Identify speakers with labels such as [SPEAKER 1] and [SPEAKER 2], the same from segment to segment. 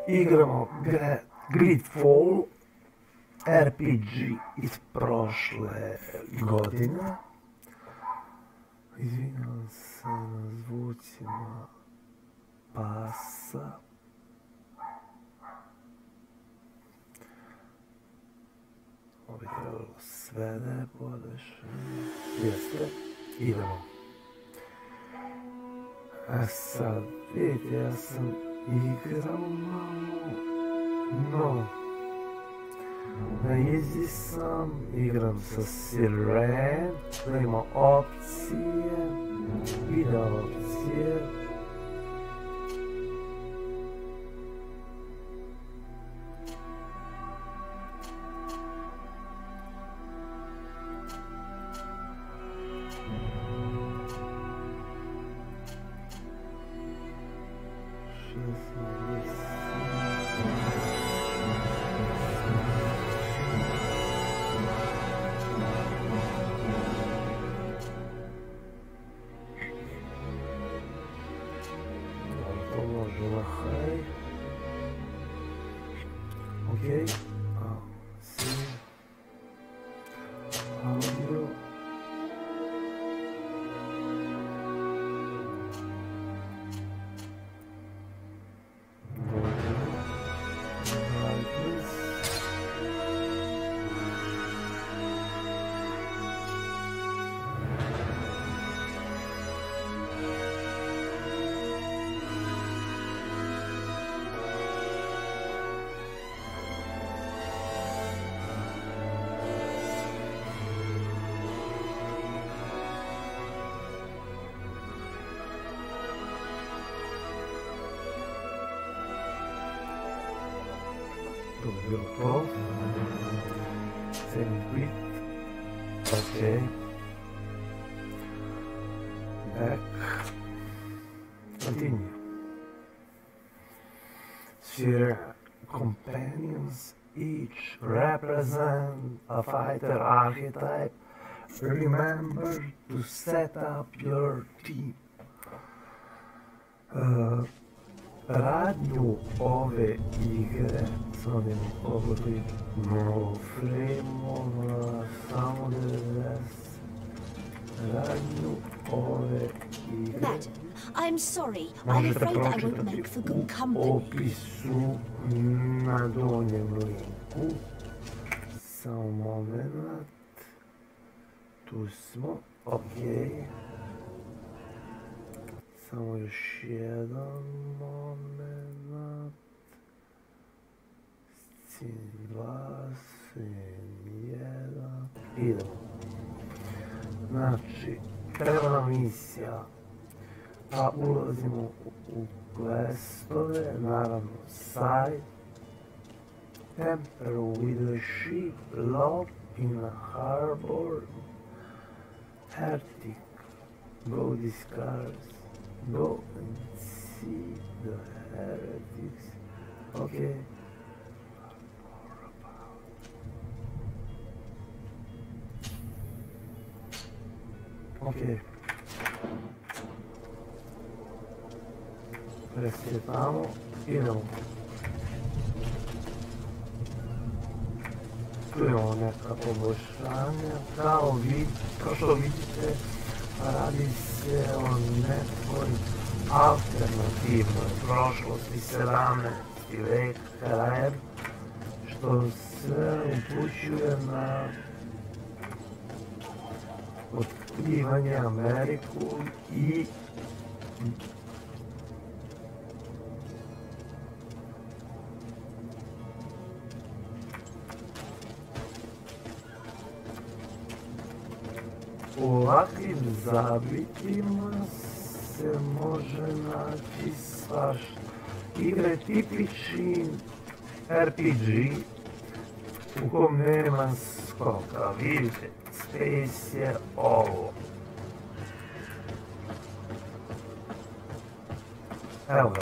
[SPEAKER 1] Igramo GreedFall RPG iz prošle godine. Izvinjavam se na zvucima pasa. Ovo bi trebalo sve da je podešeno. Jeste, idemo. A sad, vidite, ja sam igrao malo, no, na izi sam, igram sa Serene, da ima opcije, video opcije. Okay, see audio. GreedFall, same quit, okay, back, continue. Sphere companions each represent a fighter archetype. Remember to set up your team. Radnju ove igre, samo da mi pogledaj mnogo frame-ova, samo 90. Radnju ove igre možete pročitati u opisu na donjem linku. Samo moment, tu smo, ok. Samo još jedan moment. Scene 2, scene 1. Idemo. Znači, treba nam misija. Pa ulazimo u questove, naravno side. Temper with a ship locked in a harbor. Hertic. Go discards. Go and see the heretics. Okay. Okay. Presjetamo. Idemo. Tu imamo neka poboljšanja. Kao što vidite, radi se o nekoj alternativnoj prošlosti 17. veka, što sve upućuje na otkrivanje Ameriku i u ovakvim zabitima se može naći svašta. Igra je tipični RPG u kom nema skoka. Vidite, space je ovo. Evo ga.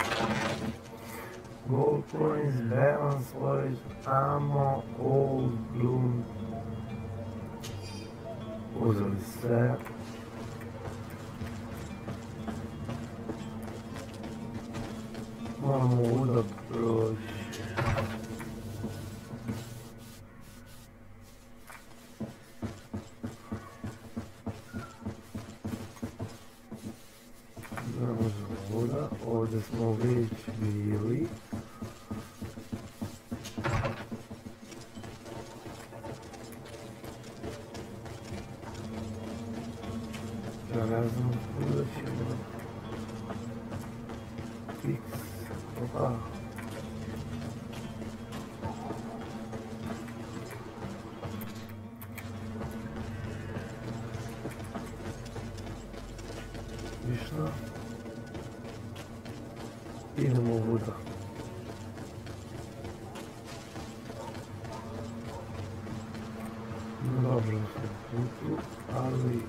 [SPEAKER 1] Gold coins, balance, svoj, ammo, old, bloom. Uzeli sve. Moramo udak proći. bili. Ja ne znam kuda ćemo. X. Opa. Ništa. Idemo u Buda. Dobro smo putu, ali...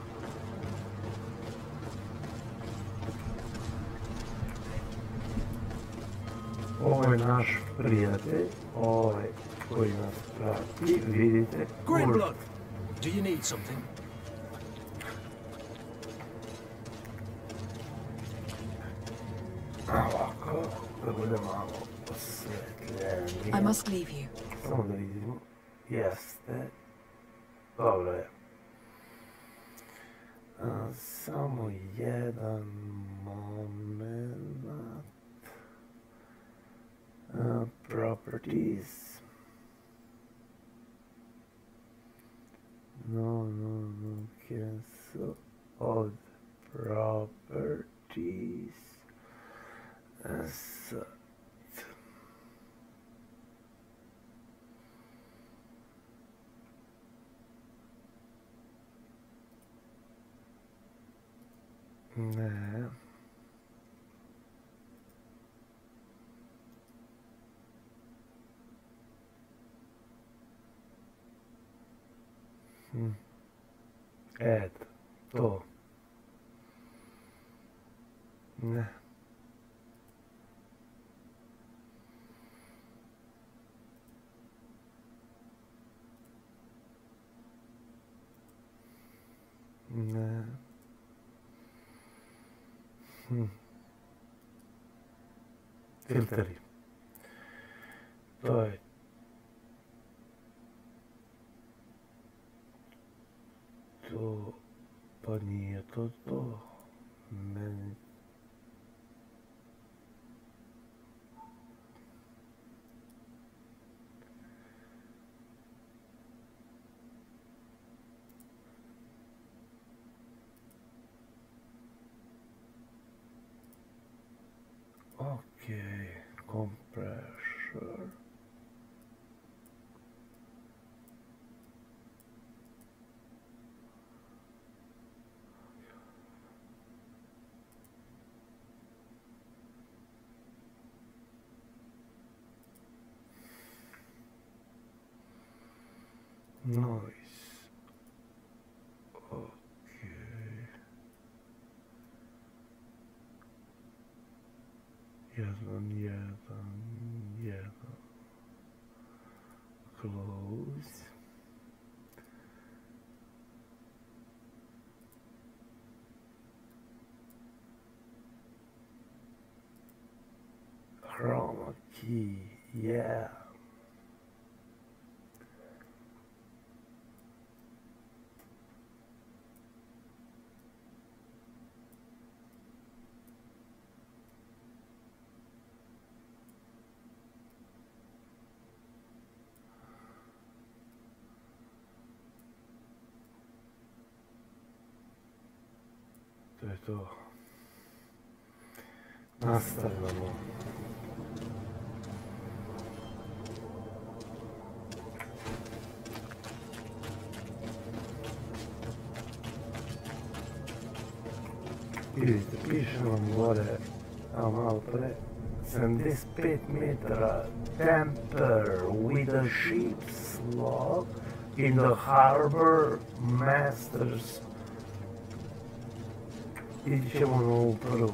[SPEAKER 1] Ovo je naš prijatelj, ovaj koji nas prati, vidite.
[SPEAKER 2] GreedFall, do you need something?
[SPEAKER 1] Ovako, da bude malo osvetljenije.
[SPEAKER 3] I must leave you.
[SPEAKER 1] Samo da vidimo. Jeste. Dobro je. Samo jedan moment. Properties. No, cancel all properties. Set. Ne. Eto, to. Ne. Ne. Filteri. To je to, pa nije to to. Meni... Okay, compressor. Noise. Okay. Jedan. Close. Chroma key, yeah. To je to. Nastavljamo. Vidite, piše vam gore, a malo pre, 75 metara, temper with a ship's log in the harbor masters. Idit ćemo na ovu prvu.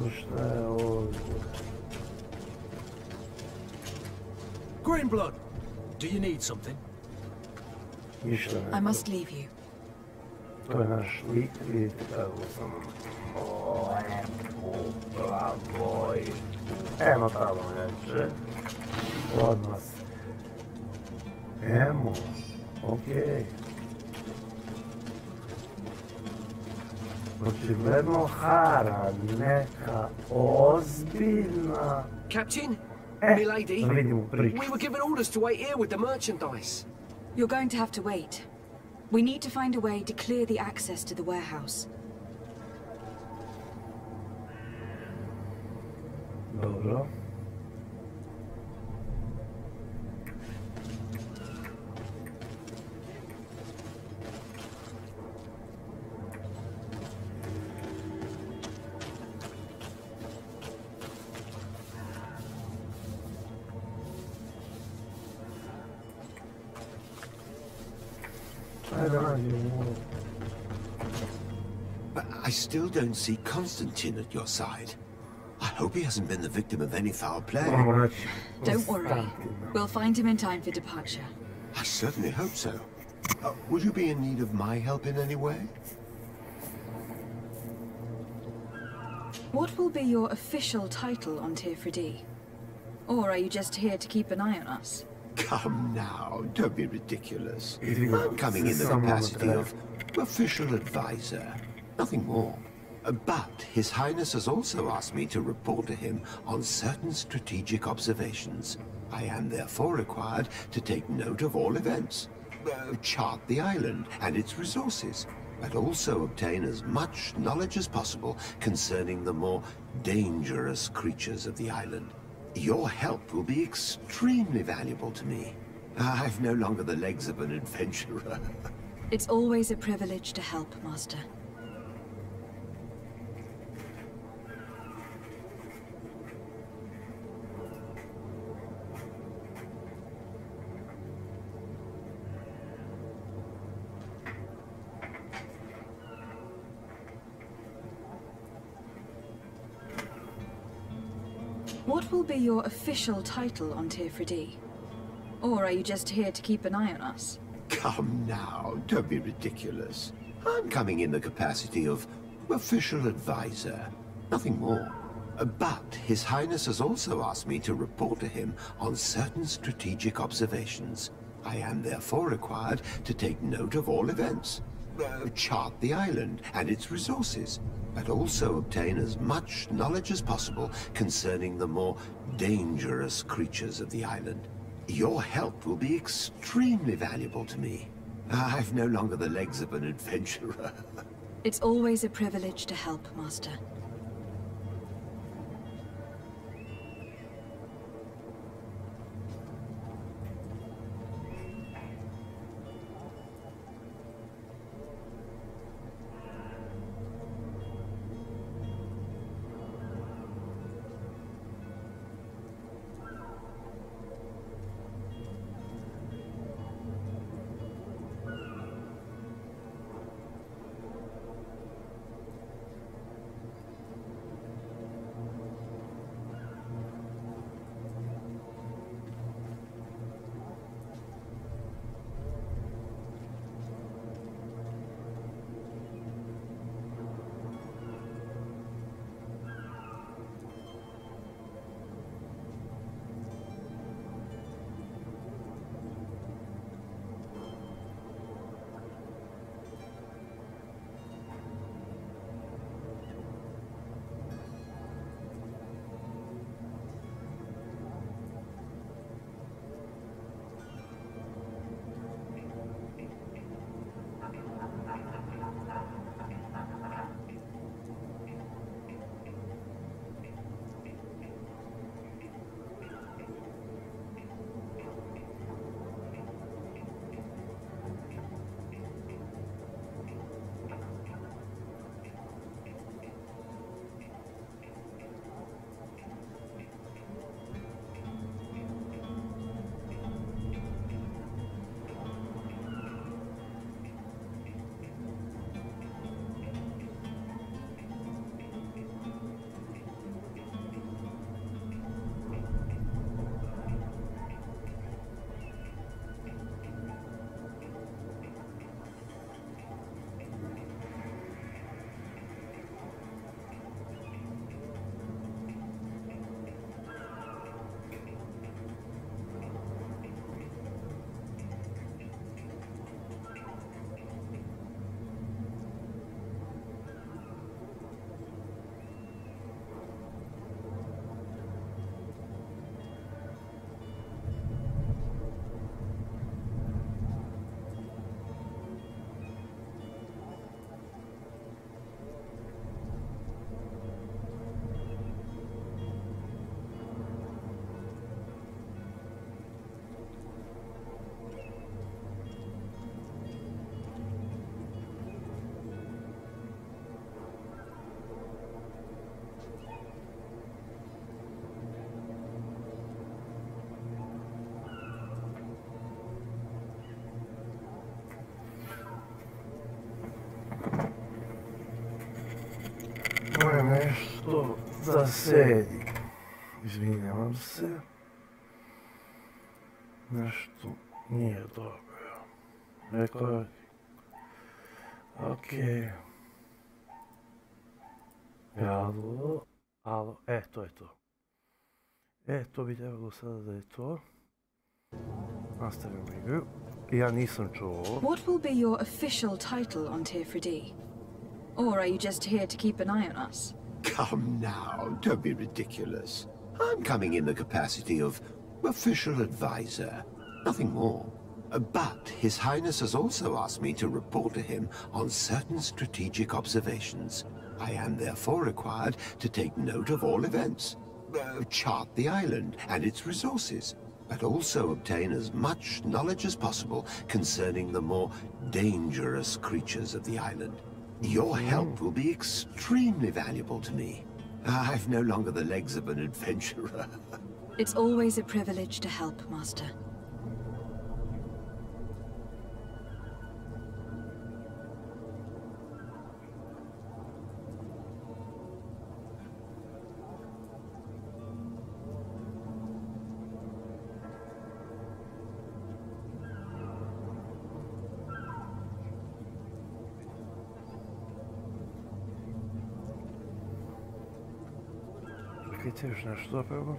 [SPEAKER 1] Šta je ovdje?
[SPEAKER 2] GreedFall, do you need something?
[SPEAKER 1] Ništa ne.
[SPEAKER 3] I must leave you.
[SPEAKER 1] To je naš lik, vidite kako sam lepo, bravo i... Eno tamo neče. Odmah. Emo. Okej. Očigledno hara neka ozbiljna...
[SPEAKER 3] Captain,
[SPEAKER 1] da
[SPEAKER 3] milady,
[SPEAKER 1] vidimo priču.
[SPEAKER 3] we were given orders to wait here with the merchandise.
[SPEAKER 4] You're going to have to wait. We need to find a way to clear the access to the warehouse.
[SPEAKER 1] Dobro.
[SPEAKER 5] I still don't see Constantine at your side. I hope he hasn't been the victim of any foul play.
[SPEAKER 4] Don't worry. We'll find him in time for departure.
[SPEAKER 5] I certainly hope so. Would you be in need of my help in any way?
[SPEAKER 4] What will be your official title on Teer Fradee? Or are you just here to keep an eye on us?
[SPEAKER 5] Come now, don't be ridiculous. I'm coming in the capacity of official advisor, nothing more. But His Highness has also asked me to report to him on certain strategic observations. I am therefore required to take note of all events, chart the island and its resources, but also obtain as much knowledge as possible concerning the more dangerous creatures of the island. Your help will be extremely valuable to me. I've no longer the legs of an adventurer.
[SPEAKER 4] It's always a privilege to help, Master. What will be your official title on Teer Fradee? Or are you just here to keep an eye on us?
[SPEAKER 5] Come now, don't be ridiculous. I'm coming in the capacity of official advisor, nothing more. But His Highness has also asked me to report to him on certain strategic observations. I am therefore required to take note of all events, chart the island and its resources, but also obtain as much knowledge as possible concerning the more dangerous creatures of the island. Your help will be extremely valuable to me. I've no longer the legs of an adventurer.
[SPEAKER 4] It's always a privilege to help, Master.
[SPEAKER 1] sedi. Izvinjavam se. Nešto nije dobro. Rekao... Okej. Alo. Alo. To je to. To bi trebalo sada da je to. Nastavimo igru. Ja nisam čuo.
[SPEAKER 4] What will be your official title on Teer Fradee? Or are you just here to keep an eye on us?
[SPEAKER 5] Come now, don't be ridiculous. I'm coming in the capacity of official advisor, nothing more. But His Highness has also asked me to report to him on certain strategic observations. I am therefore required to take note of all events, chart the island and its resources, but also obtain as much knowledge as possible concerning the more dangerous creatures of the island. Your help will be extremely valuable to me. I've no longer the legs of an adventurer.
[SPEAKER 4] It's always a privilege to help, Master.
[SPEAKER 1] Čekajte, još nešto zapravo.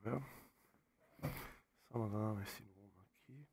[SPEAKER 1] Dobro. Samo da namestim ovaki.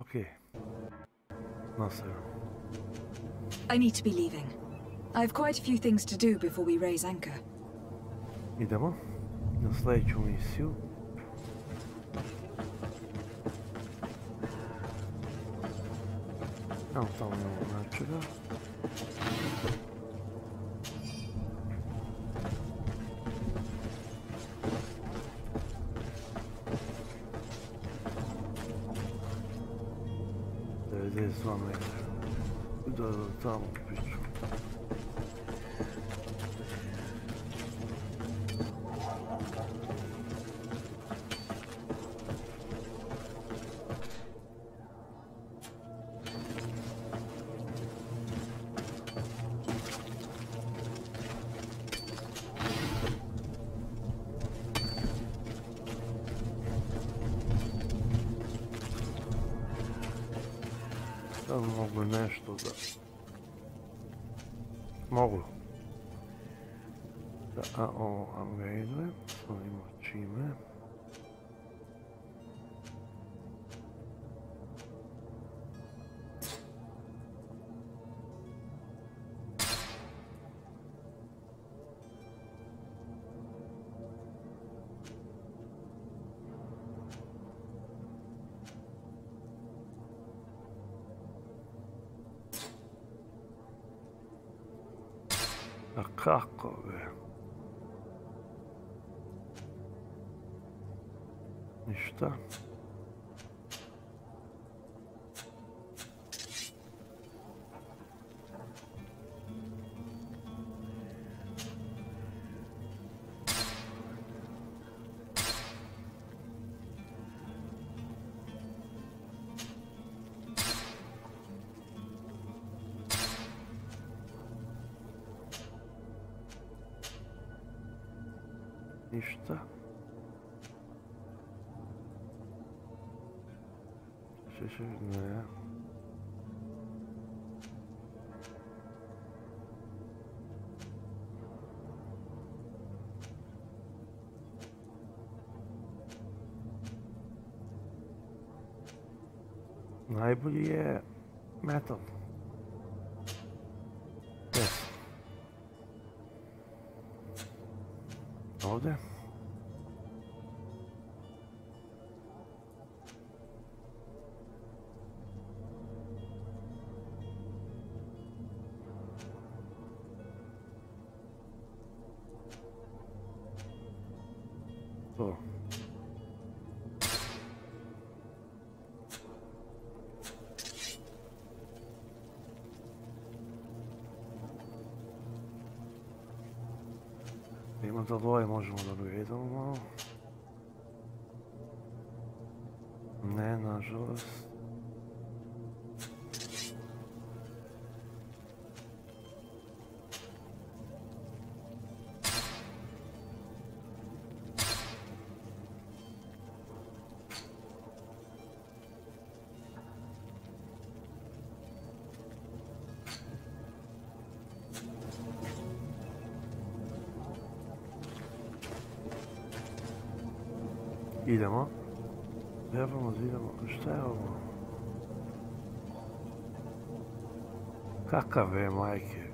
[SPEAKER 1] Okay. Nastavljamo.
[SPEAKER 4] I need to be leaving. I have quite a few things to do before we raise anchor.
[SPEAKER 1] Idemo na sljedeću misiju. Evo tamo imamo nečega. Z vama da tamo priču. Sad mogu nešto da... Mogu. Da, ovo upgrade, vidimo čime. A kako be? Ništa. Ništa. Ne. Najbolji je metal. Yes. Ovdje. To. Ima da dvoje možemo da gledamo malo. Ne, nažalost. Idemo. Idemo. Šta je ovo? Kakav je, majke?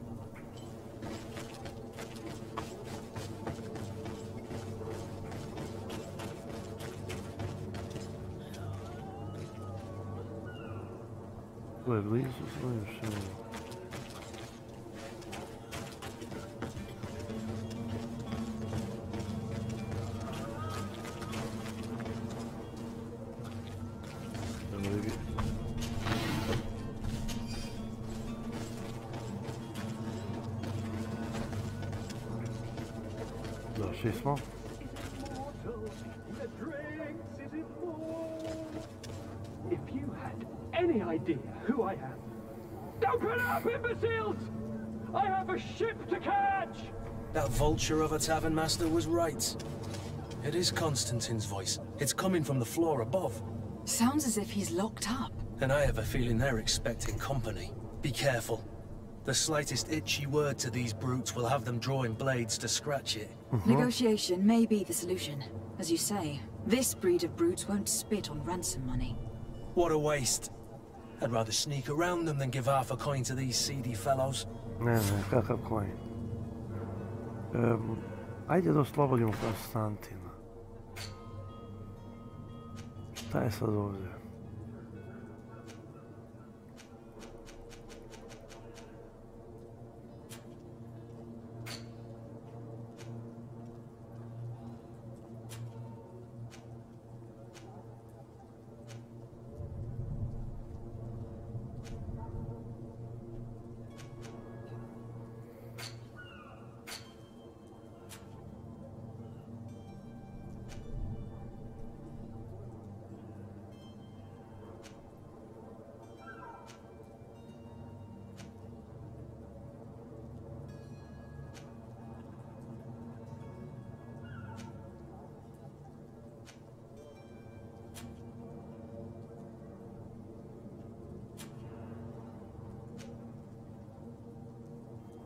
[SPEAKER 1] To je blizu svojim šemom. Došli smo.
[SPEAKER 6] If you had any idea who I am. Open up, imbeciles! I have a ship to catch!
[SPEAKER 2] That vulture of a tavern master was right. It is Constantine's voice. It's coming from the floor above.
[SPEAKER 4] Sounds as if he's locked up.
[SPEAKER 2] And I have a feeling they're expecting company. Be careful. The slightest itchy word to these brutes will have them drawing blades to scratch it.
[SPEAKER 4] Negotiation may be the solution. As you say, this breed of brutes won't spit on ransom money.
[SPEAKER 2] What a waste. I'd rather sneak around them than give half a coin to these seedy fellows.
[SPEAKER 1] Ne, kakav coin. Ajde da oslobodimo Konstantina. Šta je sad ovdje?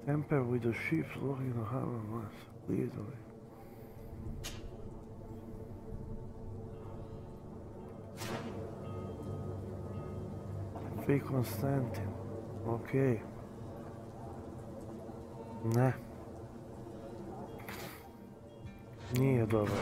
[SPEAKER 1] Temper with the sheep walking the harbor mass. Literally. Fake Konstantin. Okay. Ne. Nije dobro.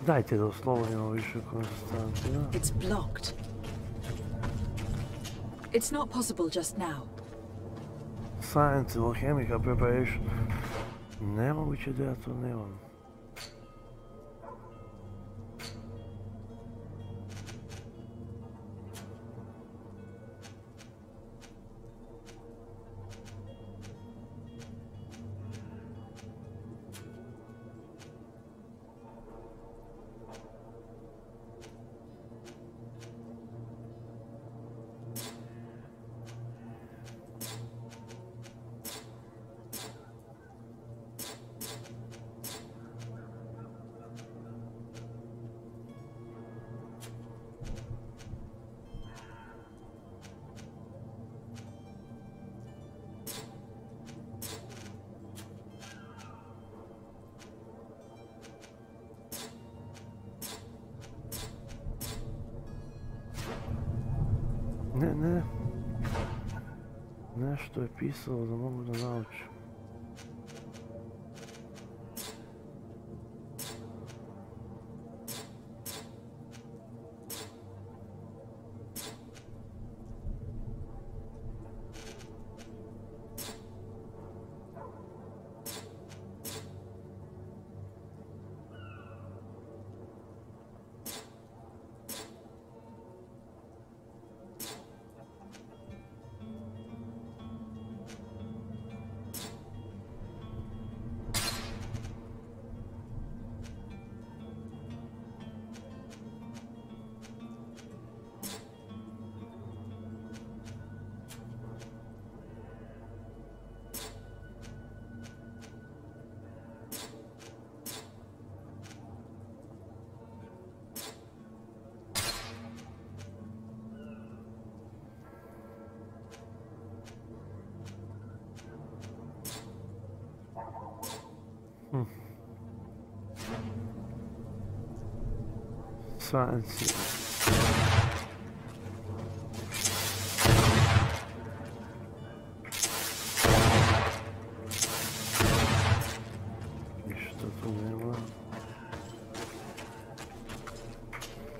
[SPEAKER 1] Dajte da oslobodimo više Konstantina.
[SPEAKER 4] It's blocked. It's not possible just now.
[SPEAKER 1] Science, alchemical preparation. Nemoguće da ja to nemam. Ne. Nešto je pisalo da mogu da naučim. Science.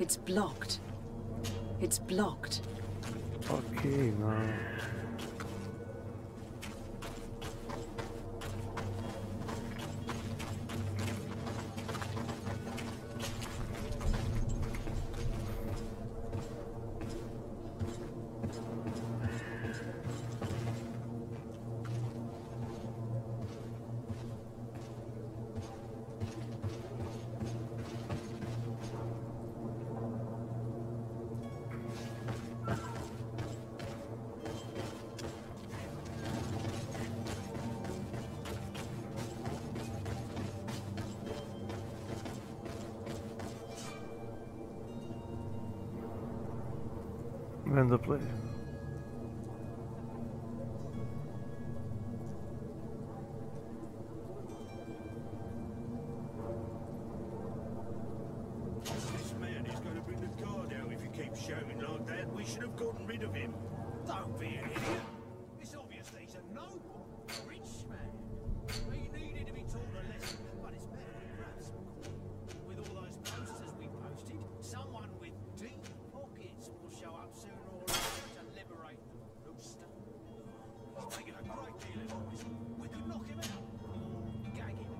[SPEAKER 4] It's blocked. It's blocked.
[SPEAKER 1] Okay, now. And the place.
[SPEAKER 7] This man is going to bring the guard out if you keep shouting like that. We should have gotten rid of him.
[SPEAKER 8] Don't be an idiot. It's obvious that he's a noble, rich man. He needed to be taught a lesson, but it's better than perhaps. With all those posters we posted, someone with deep pockets will show up sooner or later to liberate the rooster. He's making a great deal of noise. We could knock him out or gag him.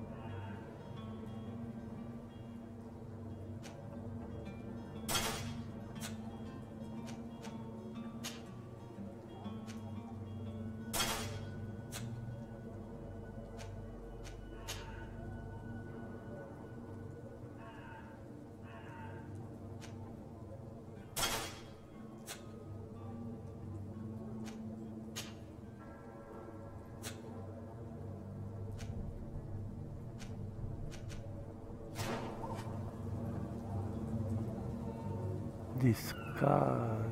[SPEAKER 1] Discargas.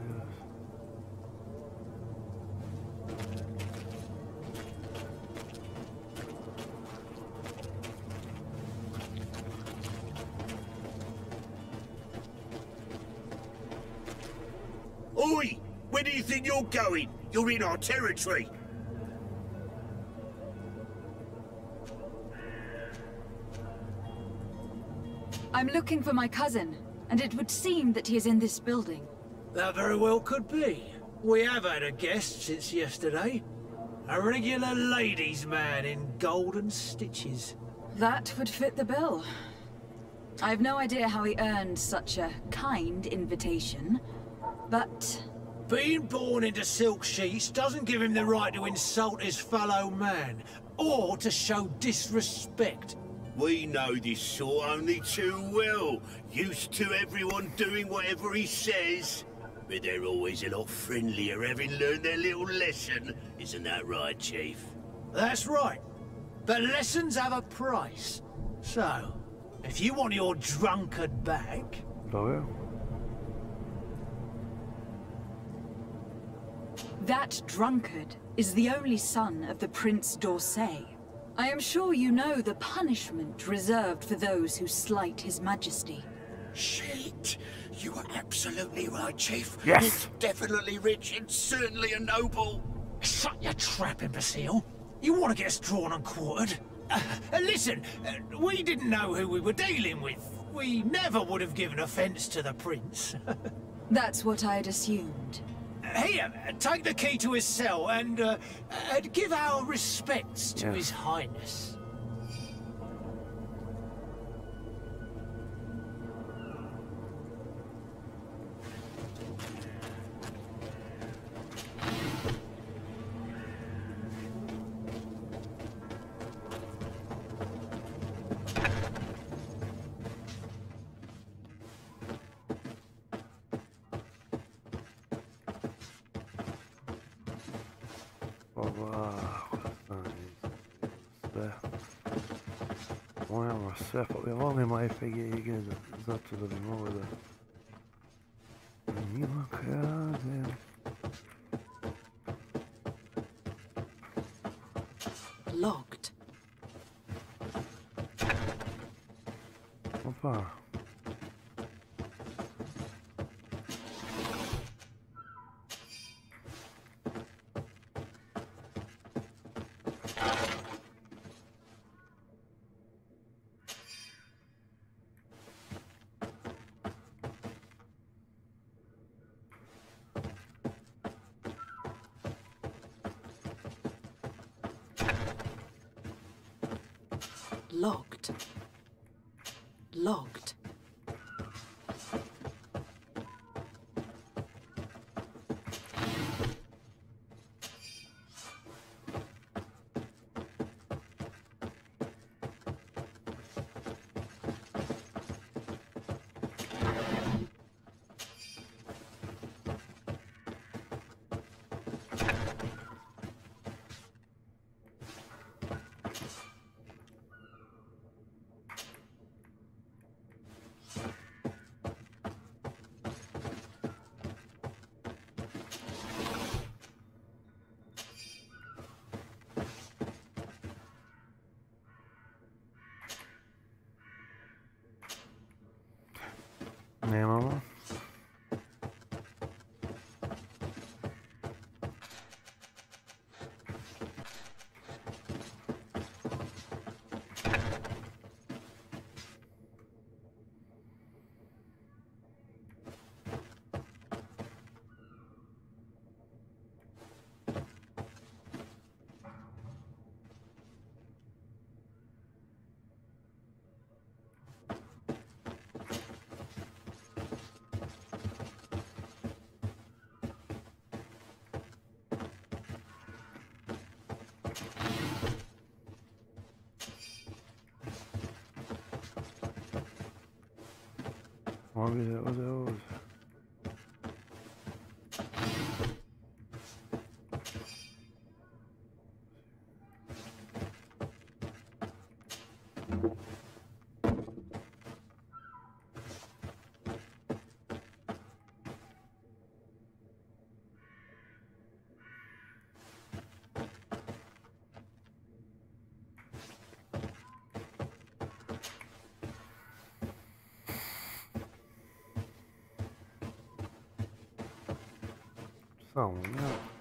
[SPEAKER 7] Oi! Where do you think you're going? You're in our territory.
[SPEAKER 4] I'm looking for my cousin, and it would seem that he is in this building.
[SPEAKER 8] That very well could be. We have had a guest since yesterday. A regular ladies' man in golden stitches.
[SPEAKER 4] That would fit the bill. I have no idea how he earned such a kind invitation, but...
[SPEAKER 8] Being born into silk sheets doesn't give him the right to insult his fellow man, or to show disrespect.
[SPEAKER 7] We know this sort only too well. Used to everyone doing whatever he says. But they're always a lot friendlier having learned their little lesson. Isn't that right, Chief?
[SPEAKER 8] That's right. But lessons have a price. So, if you want your drunkard back...
[SPEAKER 1] Oh,
[SPEAKER 4] that drunkard is the only son of the Prince d'Orsay. I am sure you know the punishment reserved for those who slight his majesty.
[SPEAKER 7] Shit! You are absolutely right, Chief.
[SPEAKER 1] Yes.
[SPEAKER 7] He's definitely rich and certainly a noble.
[SPEAKER 8] Shut your trap, imbecile. You want to get us drawn and quartered? Listen, we didn't know who we were dealing with. We never would have given offense to the prince.
[SPEAKER 4] That's what I'd assumed.
[SPEAKER 8] Here, take the key to his cell and give our respects to
[SPEAKER 1] Yes.
[SPEAKER 8] His Highness.
[SPEAKER 1] Sve, volimo RPG igre, zato da bi mogli da njima kradem.
[SPEAKER 4] Locked.
[SPEAKER 1] Opa.
[SPEAKER 4] locked. Locked.
[SPEAKER 1] Nemamo. Ovdje. Samo ja.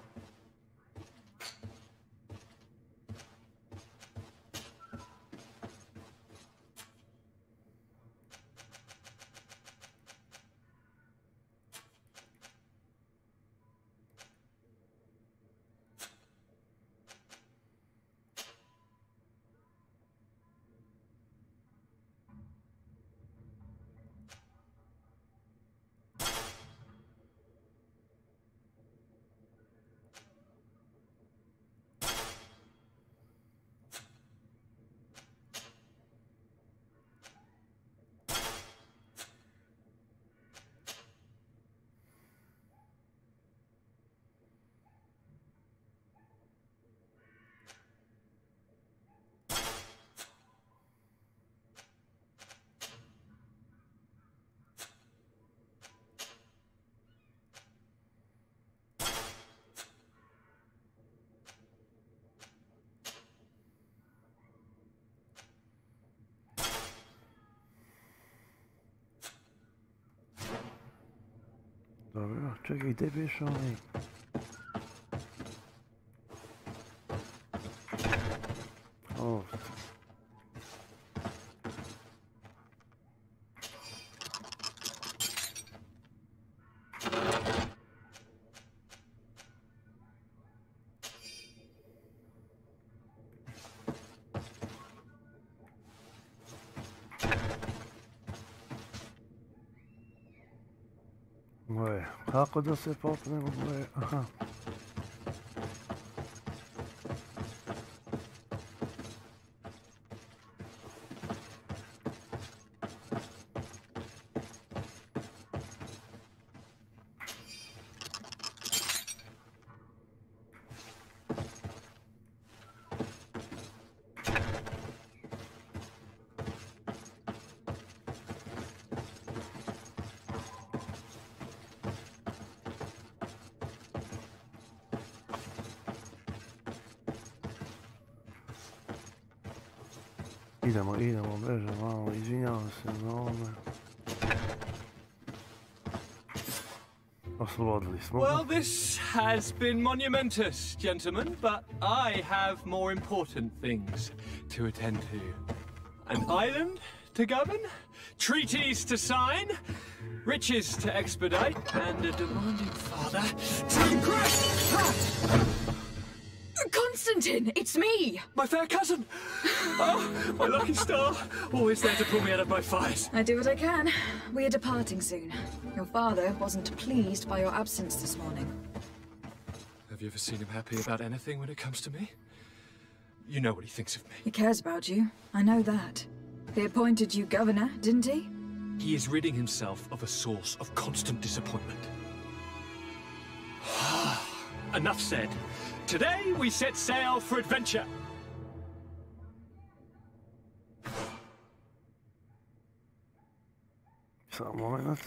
[SPEAKER 1] Dobro, čekaj, gdje biš onaj? Ovdje. Kako da se popnemo gore? Aha. Idemo, beže malo, izvinjavam se na ovome. Oslobodili smo.
[SPEAKER 6] Well, this has been monumentous, gentlemen, but I have more important things to attend to. An island to govern, treaties to sign, riches to expedite, and a demanding father to impress.
[SPEAKER 4] Quentin, it's me!
[SPEAKER 6] My fair cousin! Oh, my lucky star! Always there to pull me out of my fires.
[SPEAKER 4] I do what I can. We are departing soon. Your father wasn't pleased by your absence this morning.
[SPEAKER 6] Have you ever seen him happy about anything when it comes to me? You know what he thinks of me.
[SPEAKER 4] He cares about you. I know that. He appointed you governor, didn't he?
[SPEAKER 6] He is ridding himself of a source of constant disappointment. Enough said. Today we set sail for adventure.
[SPEAKER 1] Samo moment.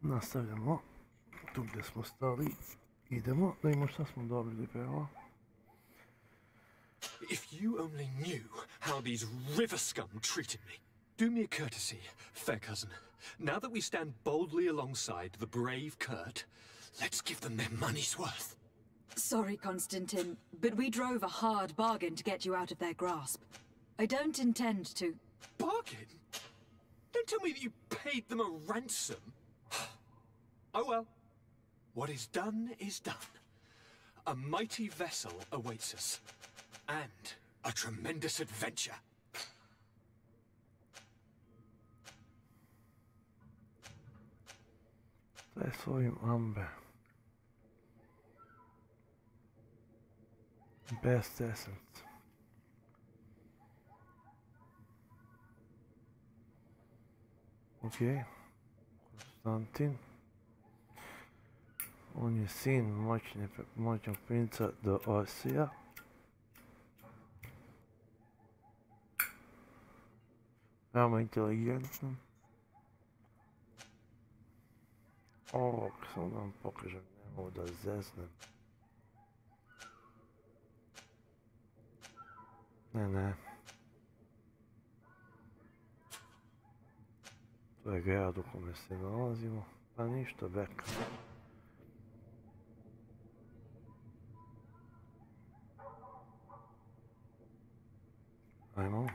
[SPEAKER 1] Nastavljamo tu gdje smo stali. Idemo da imamo šta smo dobili prvo.
[SPEAKER 6] If you only knew how these river scum treated me. Do me a courtesy, fair cousin. Now that we stand boldly alongside the brave Kurt, let's give them their money's worth.
[SPEAKER 4] Sorry, Constantine, but we drove a hard bargain to get you out of their grasp. I don't intend to...
[SPEAKER 6] Bargain? Don't tell me that you paid them a ransom. Oh well. What is done is done. A mighty vessel awaits us. And a tremendous adventure.
[SPEAKER 1] Daj svojim ambe. Best essence. Ok. Konstantin. On je sin moćnog princa do Osija. Veoma inteligentno. Ovo, samo da vam pokažem, ne mogu da zeznem. Ne. To je grad u kome se nalazimo, pa ništa, veka. Ajmo.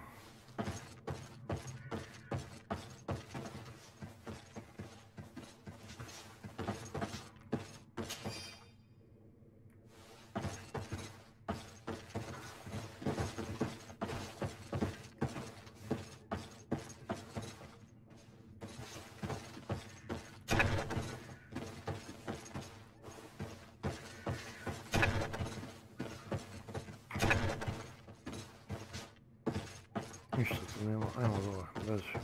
[SPEAKER 1] Ništa tu nema, ajmo dole, beži.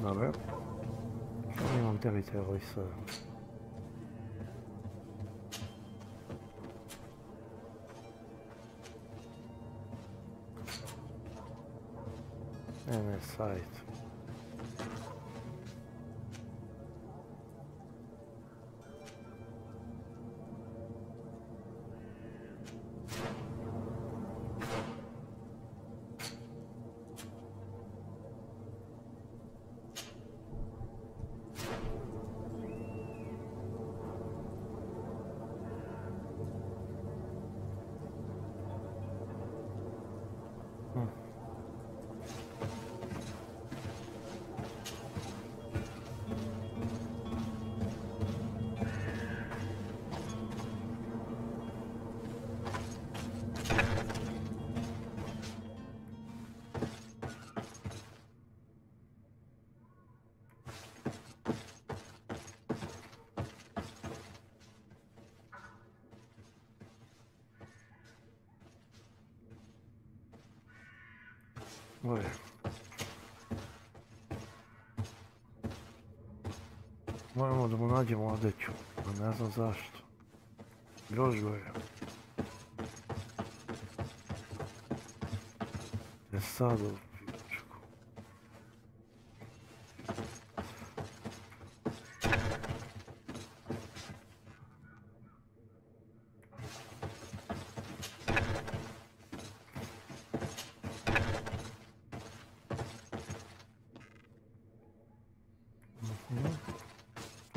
[SPEAKER 1] Dobro. Što imam teritorij sada? Ne, sajt. Oj. Moramo da mu nađemo odeću, a ne znam zašto. Još gore. Je sad u pičku.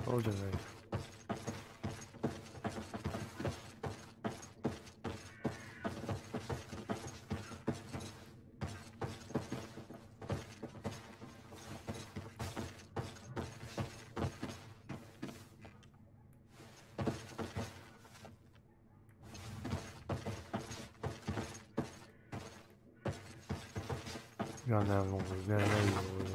[SPEAKER 1] Ovdje negdje. Ja ne mogu, ne mogu.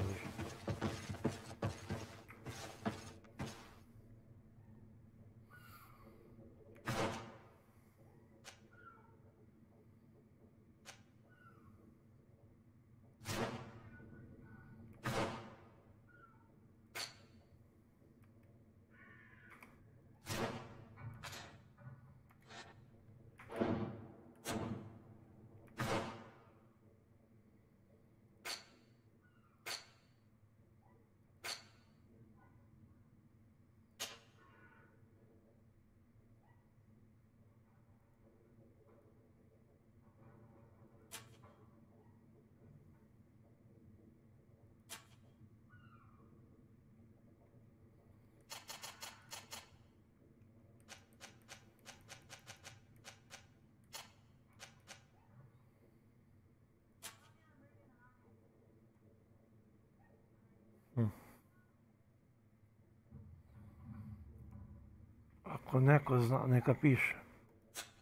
[SPEAKER 1] Ako neko zna, neka piše.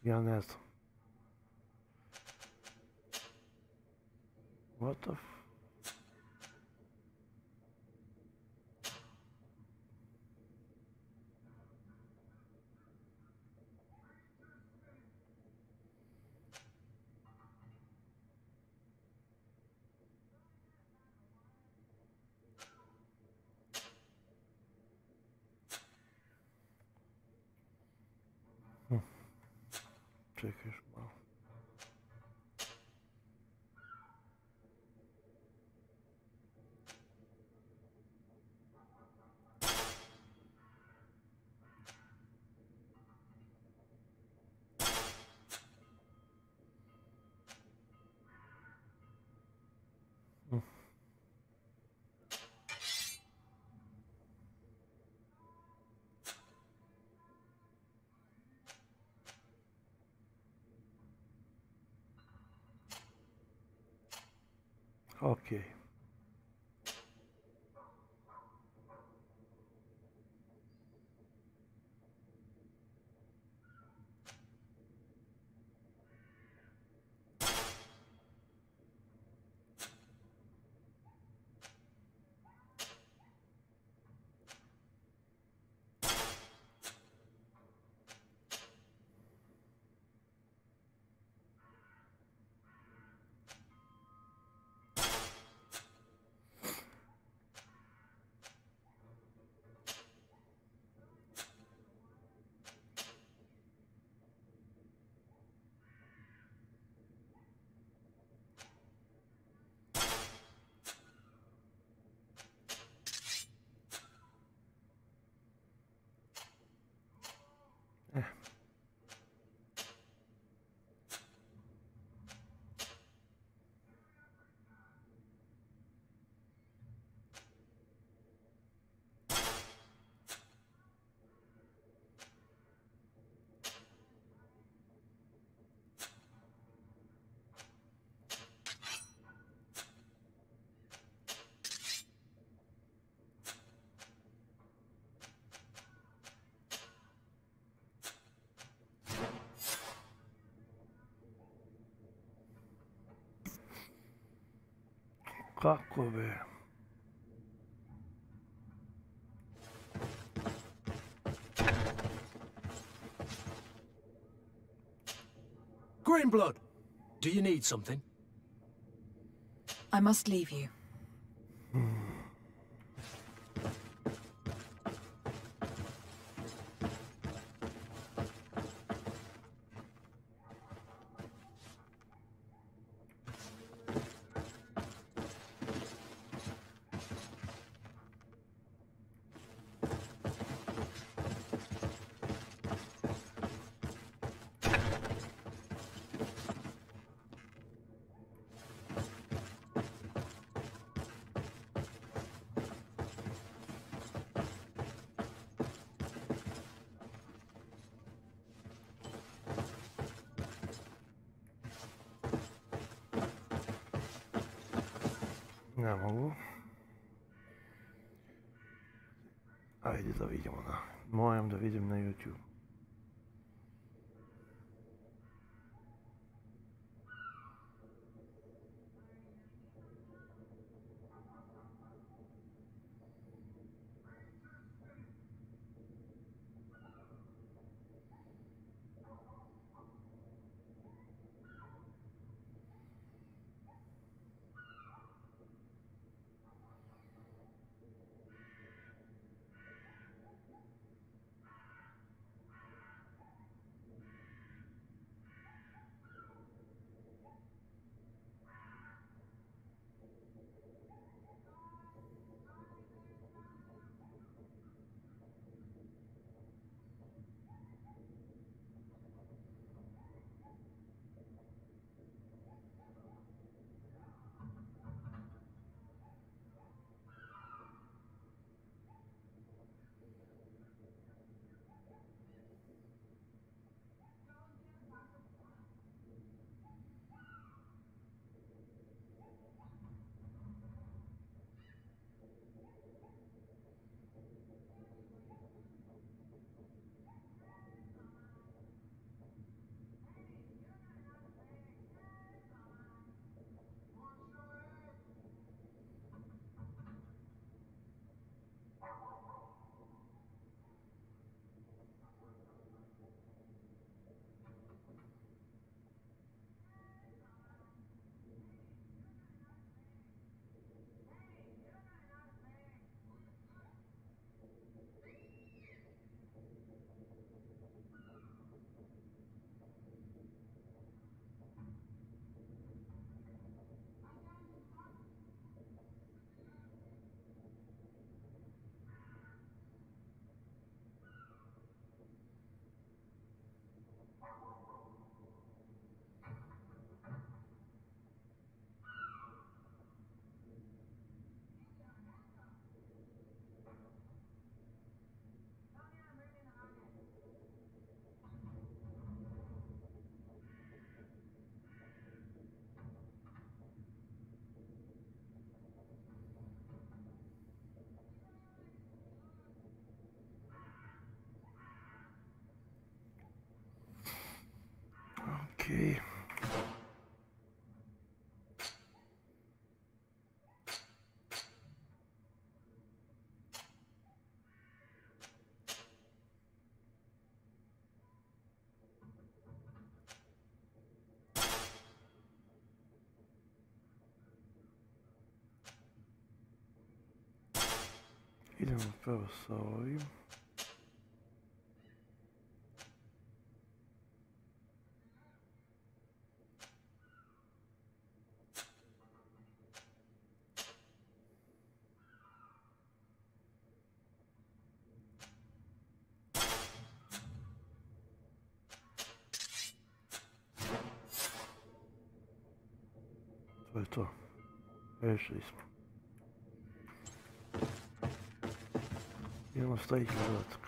[SPEAKER 1] Ja ne znam. What the f... Čekaj još malo. Okej. Kako be?
[SPEAKER 2] Greenblood, do you need something?
[SPEAKER 4] I must leave you.
[SPEAKER 1] Ne mogu. Ajde da vidimo da. Moram da vidim na YouTube. Okej. Idemo prvo sa ovim. To je to. Rešili smo. Idemo staviti zadatak.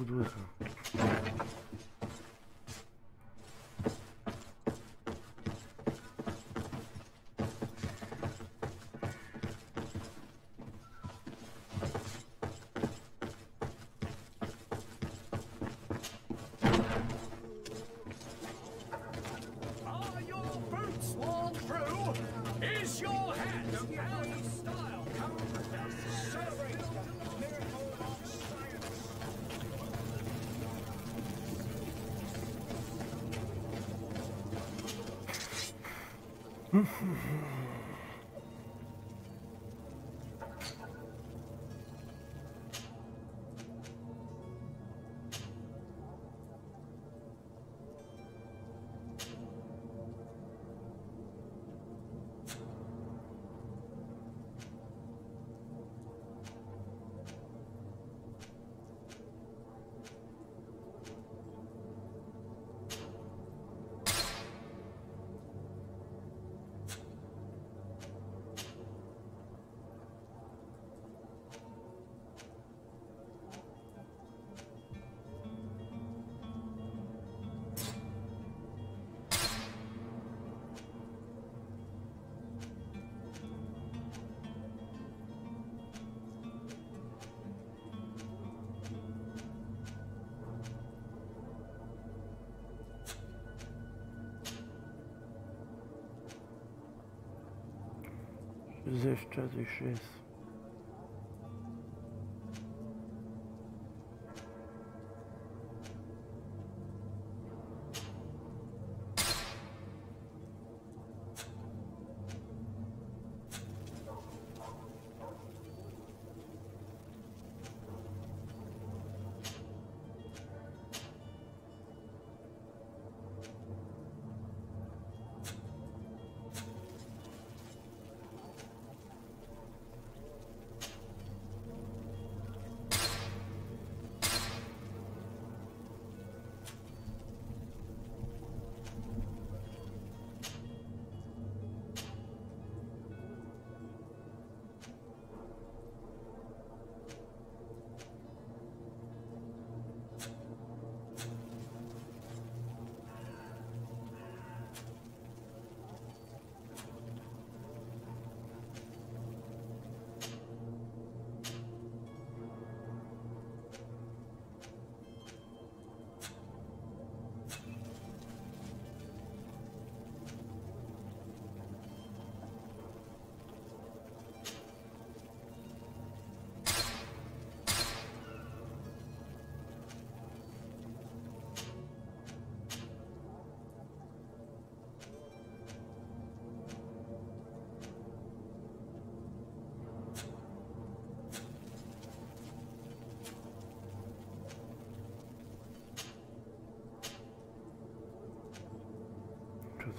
[SPEAKER 1] budu. Jeszcze 6.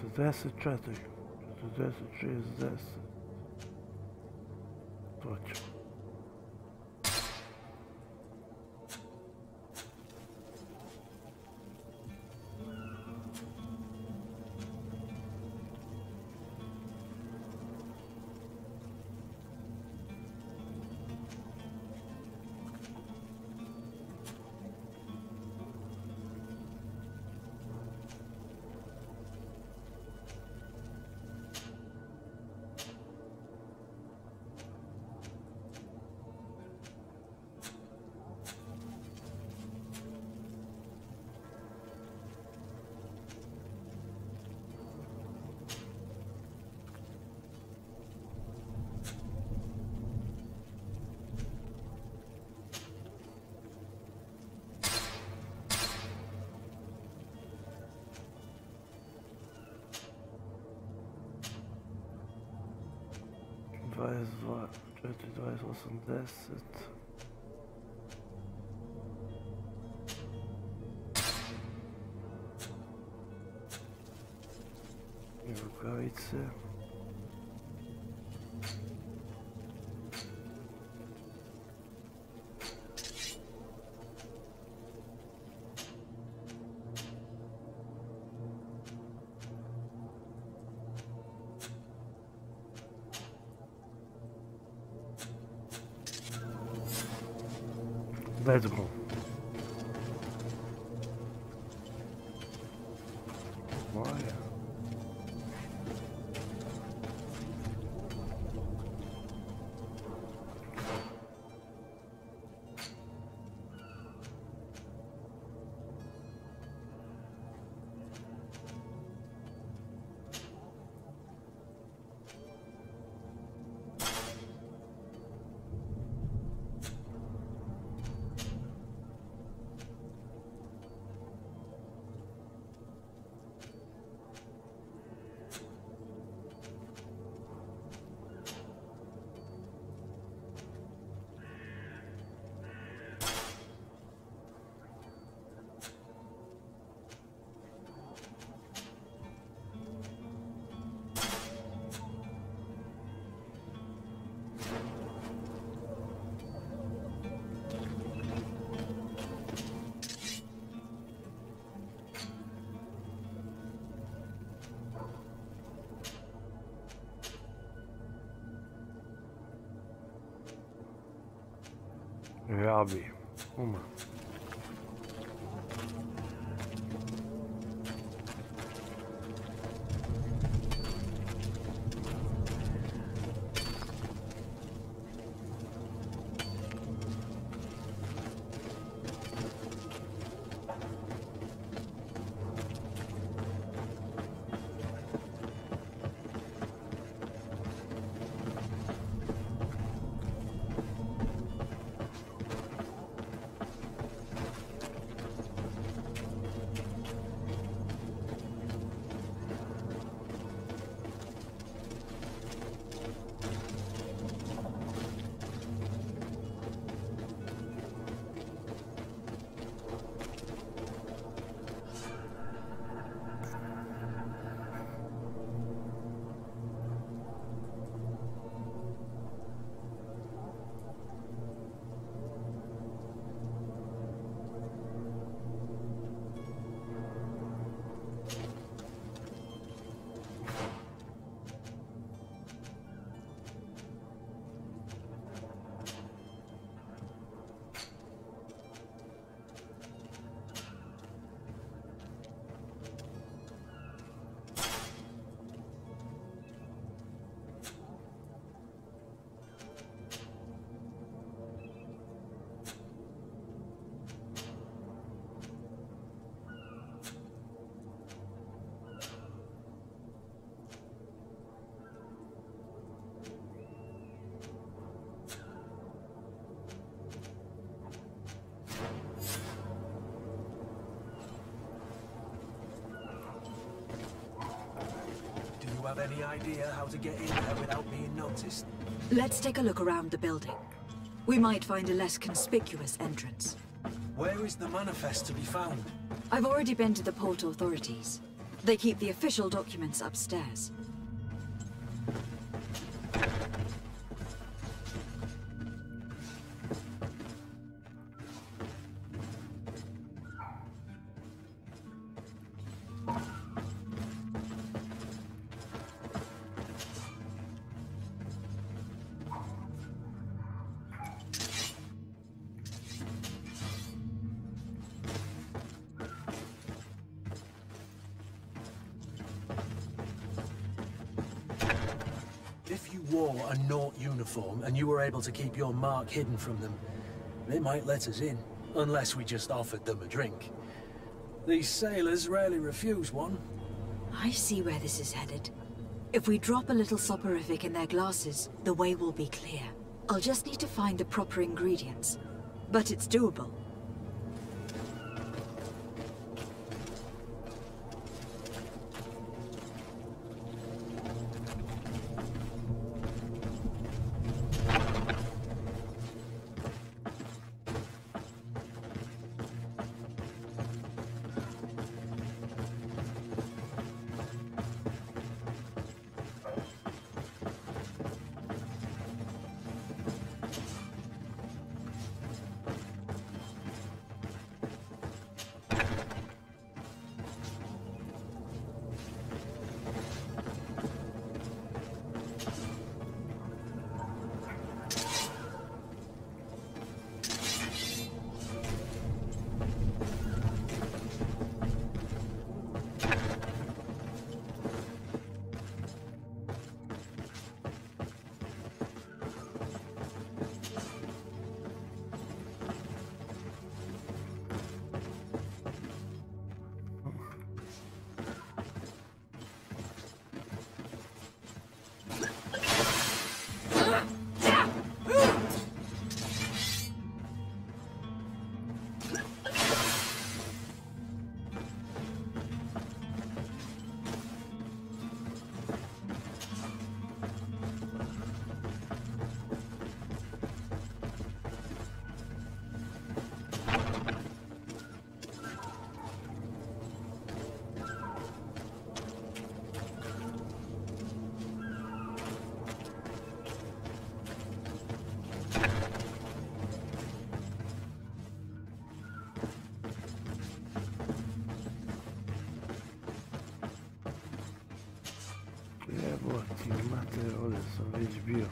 [SPEAKER 1] To 10, 4, to 10, 6, 10. Точно. Два, 4, 28, 10. I rukavice. Let's go. Moja. Rabi. Uma.
[SPEAKER 8] Do you have any idea how to get in there without being noticed?
[SPEAKER 4] Let's take a look around the building. We might find a less conspicuous entrance.
[SPEAKER 8] Where is the manifest to be found?
[SPEAKER 4] I've already been to the port authorities. They keep the official documents upstairs.
[SPEAKER 2] If you wore a Naught uniform and you were able to keep your mark hidden from them, they might let us in, unless we just offered them a drink. These sailors rarely refuse one.
[SPEAKER 4] I see where this is headed. If we drop a little soporific in their glasses, the way will be clear. I'll just need to find the proper ingredients. But it's doable.
[SPEAKER 1] Jeboti, mater, ovdje sam već bio.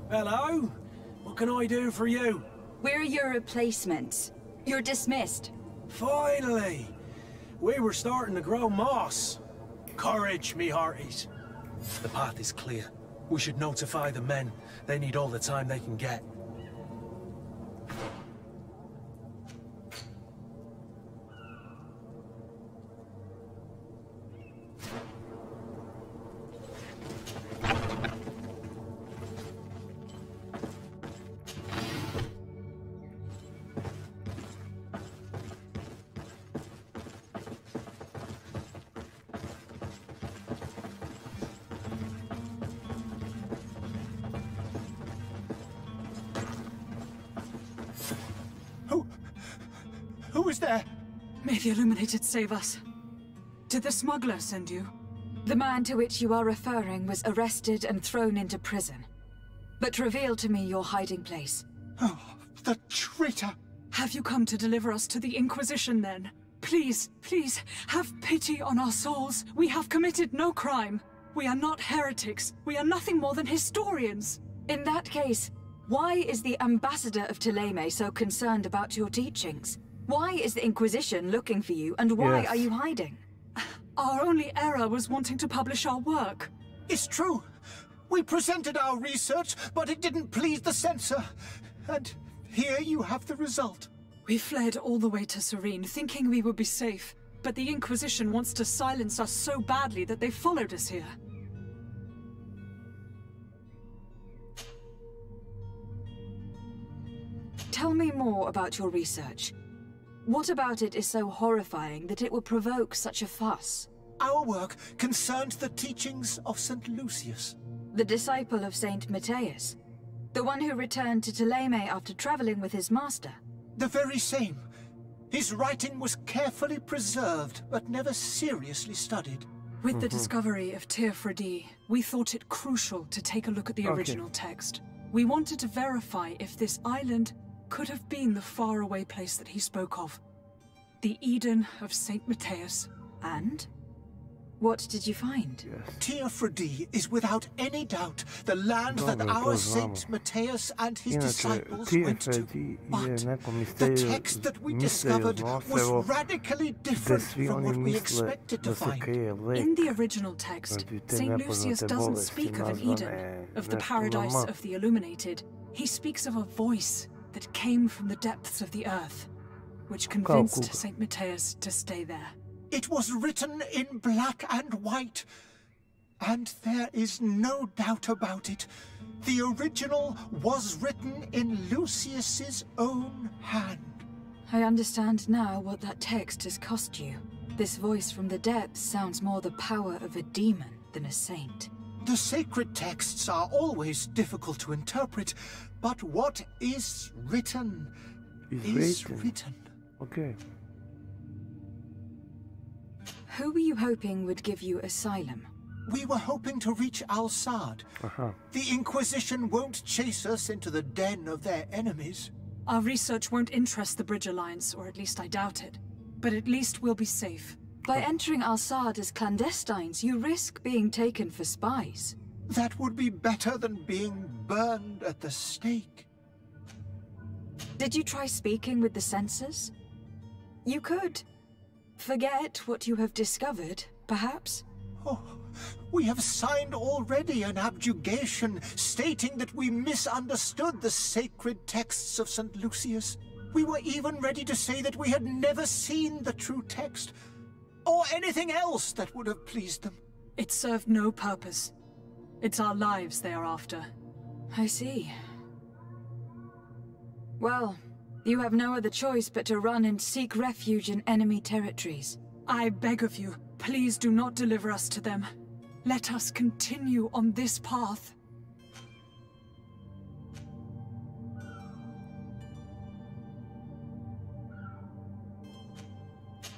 [SPEAKER 2] Hello? What can I do for you?
[SPEAKER 4] We're your replacements. You're dismissed.
[SPEAKER 2] Finally! We were starting to grow moss. Courage, me hearties. The path is clear. We should notify the men. They need all the time they can get.
[SPEAKER 8] Who is there?
[SPEAKER 9] May the Illuminated save us. Did the smuggler send you?
[SPEAKER 4] The man to which you are referring was arrested and thrown into prison. But reveal to me your hiding place.
[SPEAKER 8] Oh, the traitor!
[SPEAKER 9] Have you come to deliver us to the Inquisition, then? Please, please, have pity on our souls. We have committed no crime. We are not heretics. We are nothing more than historians.
[SPEAKER 4] In that case, why is the ambassador of Dileme so concerned about your teachings? Why is the Inquisition looking for you, and why are you hiding?
[SPEAKER 9] Our only error was wanting to publish our work.
[SPEAKER 8] It's true. We presented our research, but it didn't please the censor. And here you have the result.
[SPEAKER 9] We fled all the way to Serene, thinking we would be safe. But the Inquisition wants to silence us so badly that they followed us here.
[SPEAKER 4] Tell me more about your research. What about it is so horrifying that it would provoke such a fuss?
[SPEAKER 8] Our work concerned the teachings of St. Lucius.
[SPEAKER 4] The disciple of Saint Matthias? The one who returned to Dileme after traveling with his master?
[SPEAKER 8] The very same. His writing was carefully preserved, but never seriously studied.
[SPEAKER 9] With the discovery of Teer Fradee, we thought it crucial to take a look at the original text. We wanted to verify if this island could have been the faraway place that he spoke of. The Eden of Saint Matthias.
[SPEAKER 4] And? What did you find?
[SPEAKER 8] Teer Fradee is without any doubt the land that our Saint Matthias and his disciples went to. But the text that we discovered was radically different from what we expected to find.
[SPEAKER 9] In the original text, Saint Lucius doesn't speak of an Eden, of the paradise of the illuminated. He speaks of a voice that came from the depths of the earth, which convinced Saint Matthias to stay there.
[SPEAKER 8] It was written in black and white, and there is no doubt about it. The original was written in Lucius's own hand.
[SPEAKER 4] I understand now what that text has cost you. This voice from the depths sounds more the power of a demon than a saint.
[SPEAKER 8] The sacred texts are always difficult to interpret, but what is written is written.
[SPEAKER 1] Okay.
[SPEAKER 4] Who were you hoping would give you asylum?
[SPEAKER 8] We were hoping to reach Al-Sad. The Inquisition won't chase us into the den of their enemies.
[SPEAKER 9] Our research won't interest the Bridge Alliance, or at least I doubt it. But at least we'll be safe.
[SPEAKER 4] By entering Al-Sad as clandestines, you risk being taken for spies.
[SPEAKER 8] That would be better than being burned at the stake.
[SPEAKER 4] Did you try speaking with the censors? You could. Forget what you have discovered, perhaps?
[SPEAKER 8] Oh, we have signed already an abjugation stating that we misunderstood the sacred texts of St. Lucius. We were even ready to say that we had never seen the true text, or anything else that would have pleased them.
[SPEAKER 9] It served no purpose. It's our lives they are after.
[SPEAKER 4] I see. Well, you have no other choice but to run and seek refuge in enemy territories.
[SPEAKER 9] I beg of you, please do not deliver us to them. Let us continue on this path.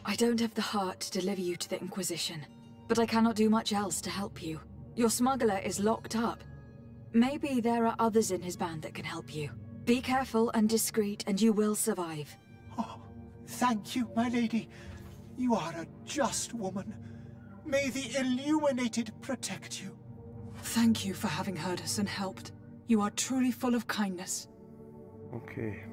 [SPEAKER 4] I don't have the heart to deliver you to the Inquisition, but I cannot do much else to help you. Your smuggler is locked up. Maybe there are others in his band that can help you. Be careful and discreet, and you will survive.
[SPEAKER 8] Oh, thank you, my lady. You are a just woman. May the illuminated protect you.
[SPEAKER 9] Thank you for having heard us and helped. You are truly full of kindness.
[SPEAKER 1] Okay.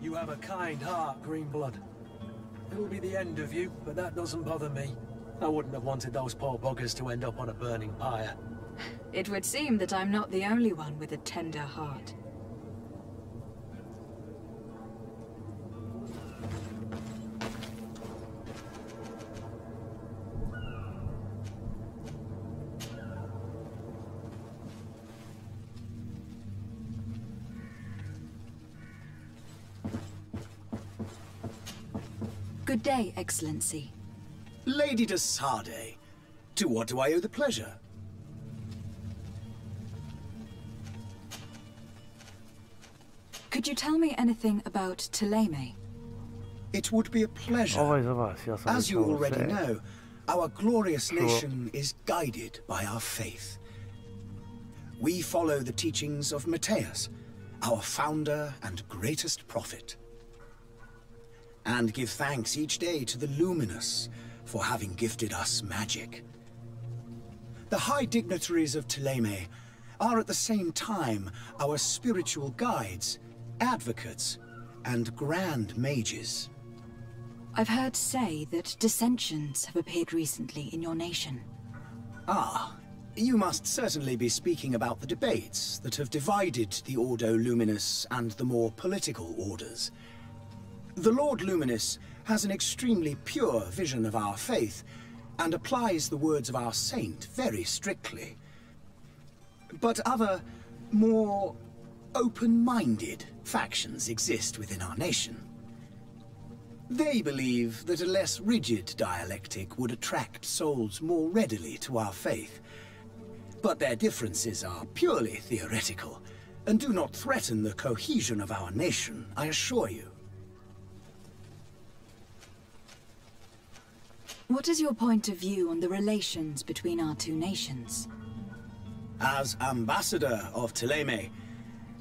[SPEAKER 2] You have a kind heart, Greenblood. It'll be the end of you, but that doesn't bother me. I wouldn't have wanted those poor buggers to end up on a burning pyre.
[SPEAKER 4] It would seem that I'm not the only one with a tender heart. Good day, Excellency.
[SPEAKER 10] Lady de Sade, to what do I owe the pleasure?
[SPEAKER 4] Could you tell me anything about Dileme?
[SPEAKER 10] It would be a pleasure. As you already know, our glorious nation is guided by our faith. We follow the teachings of Matthias, our founder and greatest prophet, and give thanks each day to the Luminous for having gifted us magic. The high dignitaries of Dileme are at the same time our spiritual guides, advocates, and grand mages.
[SPEAKER 4] I've heard say that dissensions have appeared recently in your nation.
[SPEAKER 10] Ah, You must certainly be speaking about the debates that have divided the Ordo Luminis and the more political orders. The Lord Luminis has an extremely pure vision of our faith and applies the words of our saint very strictly. But other, more open-minded factions exist within our nation. They believe that a less rigid dialectic would attract souls more readily to our faith. But their differences are purely theoretical, and do not threaten the cohesion of our nation, I assure you.
[SPEAKER 4] What is your point of view on the relations between our two nations?
[SPEAKER 10] As ambassador of Dileme,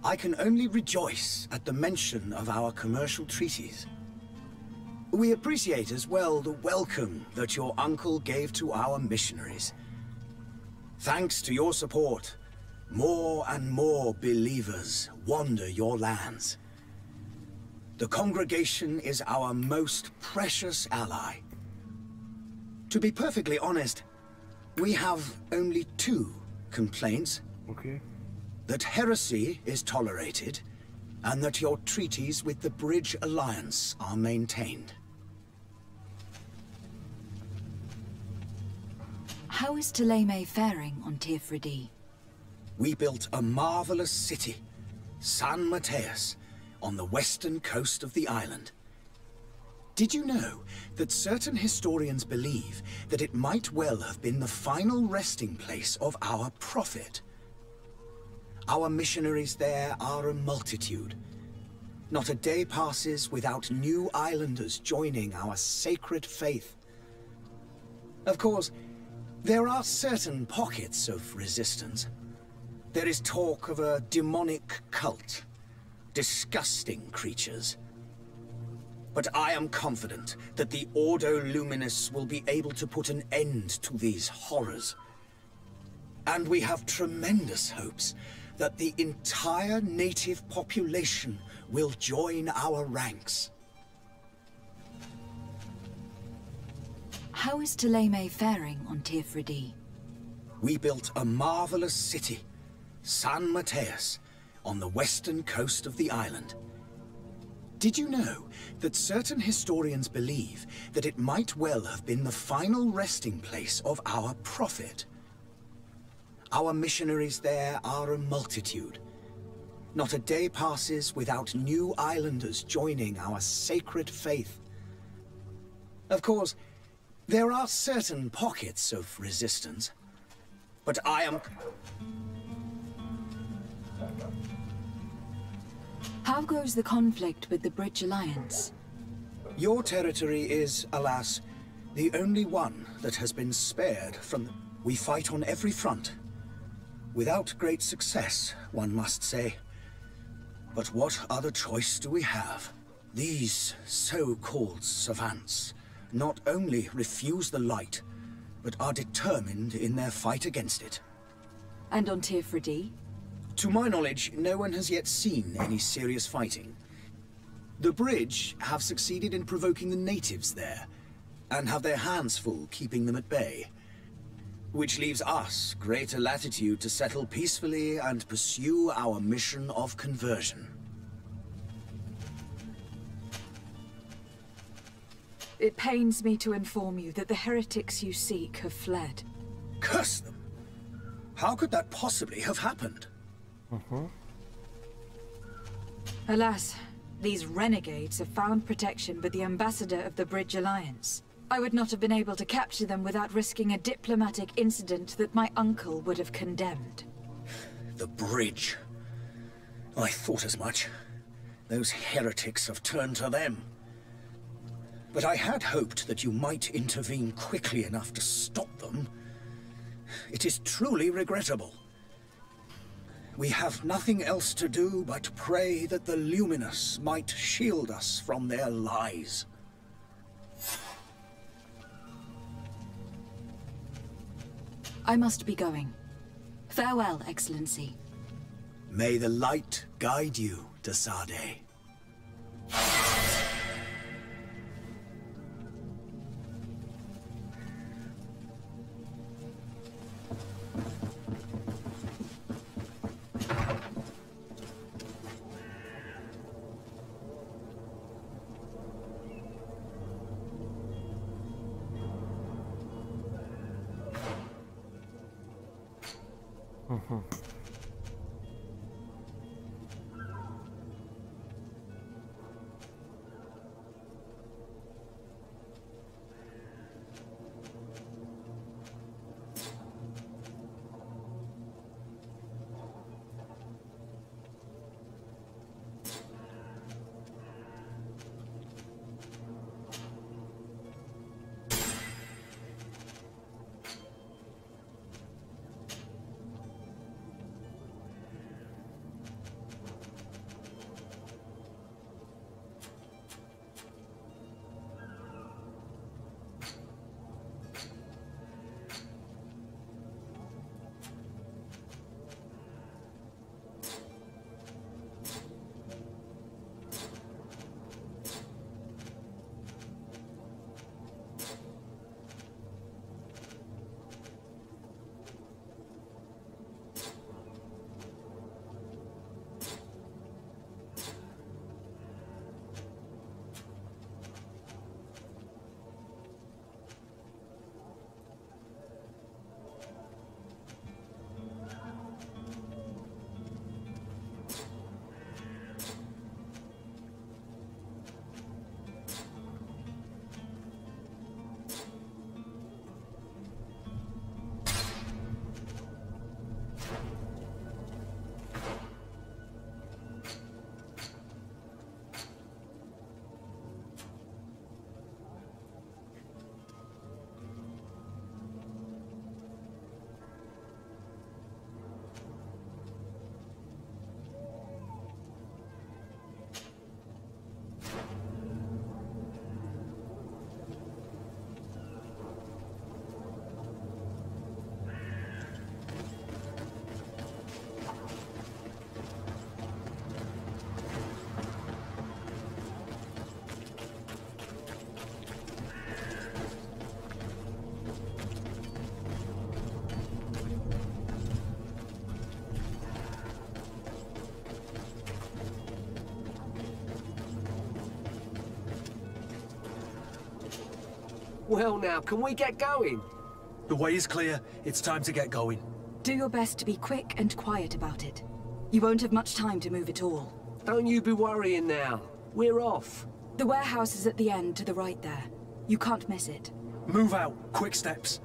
[SPEAKER 10] I can only rejoice at the mention of our commercial treaties. We appreciate as well the welcome that your uncle gave to our missionaries. Thanks to your support, more and more believers wander your lands. The congregation is our most precious ally. To be perfectly honest, we have only 2 complaints.
[SPEAKER 1] Okay.
[SPEAKER 10] That heresy is tolerated, and that your treaties with the Bridge Alliance are maintained.
[SPEAKER 4] How is Dileme faring on Teer Fradee?
[SPEAKER 10] We built a marvelous city, San Mateus, on the western coast of the island. Did you know that certain historians believe that it might well have been the final resting place of our prophet? Our missionaries there are a multitude. Not a day passes without new islanders joining our sacred faith. Of course, there are certain pockets of resistance. There is talk of a demonic cult, disgusting creatures. But I am confident that the Ordo Luminis will be able to put an end to these horrors. And we have tremendous hopes that the entire native population will join our ranks.
[SPEAKER 4] How is Dileme faring on Teer Fradee?
[SPEAKER 10] We built a marvelous city, San Mateus, on the western coast of the island. Did you know that certain historians believe that it might well have been the final resting place of our prophet? Our missionaries there are a multitude. Not a day passes without new islanders joining our sacred faith. Of course, there are certain pockets of resistance, but I am...
[SPEAKER 4] How goes the conflict with the Bridge Alliance?
[SPEAKER 10] Your territory is, alas, the only one that has been spared from... We fight on every front. Without great success, one must say. But what other choice do we have? These so-called savants not only refuse the light, but are determined in their fight against it.
[SPEAKER 4] And on Teer Fradee?
[SPEAKER 10] To my knowledge, no one has yet seen any serious fighting. The Bridge have succeeded in provoking the natives there, and have their hands full keeping them at bay. Which leaves us greater latitude to settle peacefully and pursue our mission of conversion.
[SPEAKER 4] It pains me to inform you that the heretics you seek have fled.
[SPEAKER 10] Curse them! How could that possibly have happened?
[SPEAKER 4] Alas, these renegades have found protection with the ambassador of the Bridge Alliance. I would not have been able to capture them without risking a diplomatic incident that my uncle would have condemned.
[SPEAKER 10] The Bridge. I thought as much. Those heretics have turned to them. But I had hoped that you might intervene quickly enough to stop them. It is truly regrettable. We have nothing else to do but pray that the Luminous might shield us from their lies.
[SPEAKER 4] I must be going. Farewell, Excellency.
[SPEAKER 10] May the light guide you, Desade.
[SPEAKER 3] Well now, can we get going?
[SPEAKER 2] The way is clear. It's time to get going.
[SPEAKER 4] Do your best to be quick and quiet about it. You won't have much time to move at all.
[SPEAKER 3] Don't you be worrying now. We're off.
[SPEAKER 4] The warehouse is at the end to the right there. You can't miss it.
[SPEAKER 2] Move out. Quick steps.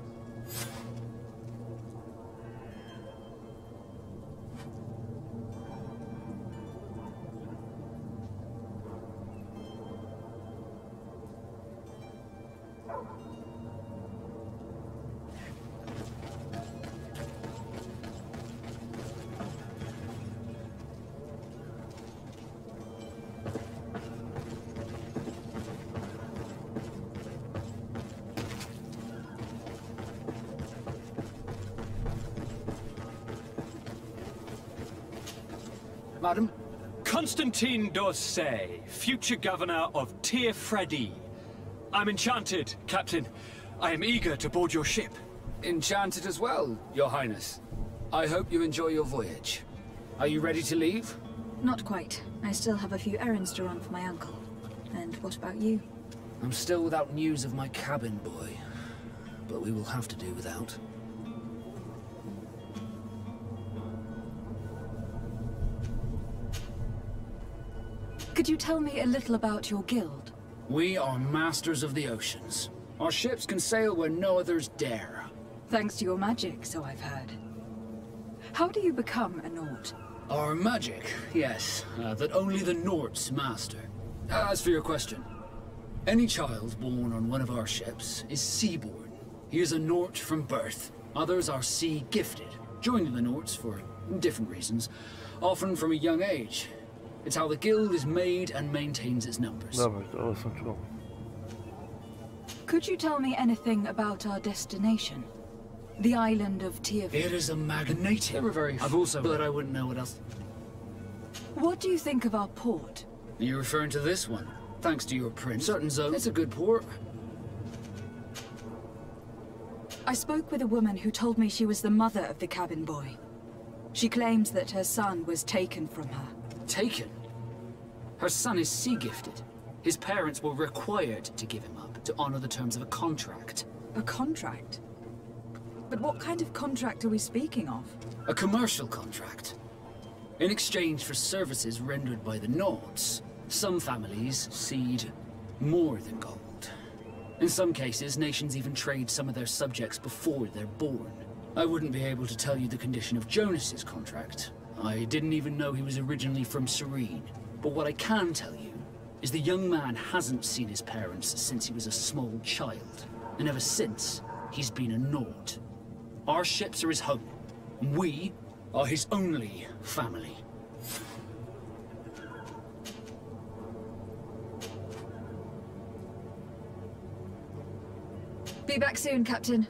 [SPEAKER 10] Madam?
[SPEAKER 6] Constantine d'Orsay, future governor of Teer Fradee. I'm enchanted, Captain. I am eager to board your ship.
[SPEAKER 11] Enchanted as well, Your Highness. I hope you enjoy your voyage. Are you ready to leave?
[SPEAKER 4] Not quite. I still have a few errands to run for my uncle. And what about you?
[SPEAKER 11] I'm still without news of my cabin boy, but we will have to do without.
[SPEAKER 4] Could you tell me a little about your guild?
[SPEAKER 11] We are masters of the oceans. Our ships can sail where no others dare.
[SPEAKER 4] Thanks to your magic, so I've heard. How do you become a Nord?
[SPEAKER 11] Our magic, yes, that only the Nords master. As for your question, any child born on one of our ships is seaborn. He is a Nord from birth. Others are sea-gifted, joining the Nords for different reasons, often from a young age. It's how the guild is made and maintains its numbers.
[SPEAKER 4] Could you tell me anything about our destination? The island of Teer Fradee.
[SPEAKER 11] It is a magnating. They were very I've also but I wouldn't know what else.
[SPEAKER 4] What do you think of our port?
[SPEAKER 11] Are you referring to this one? Thanks to your prince. Certain zone. It's a good port.
[SPEAKER 4] I spoke with a woman who told me she was the mother of the cabin boy. She claims that her son was taken from her.
[SPEAKER 11] Taken? Her son is sea-gifted. His parents were required to give him up to honor the terms of a contract.
[SPEAKER 4] A contract? But what kind of contract are we speaking of?
[SPEAKER 11] A commercial contract. In exchange for services rendered by the Nords, some families cede more than gold. In some cases, nations even trade some of their subjects before they're born. I wouldn't be able to tell you the condition of Jonas's contract. I didn't even know he was originally from Serene. But what I can tell you is the young man hasn't seen his parents since he was a small child. And ever since, he's been a Nord. Our ships are his home. And we are his only family.
[SPEAKER 4] Be back soon, Captain.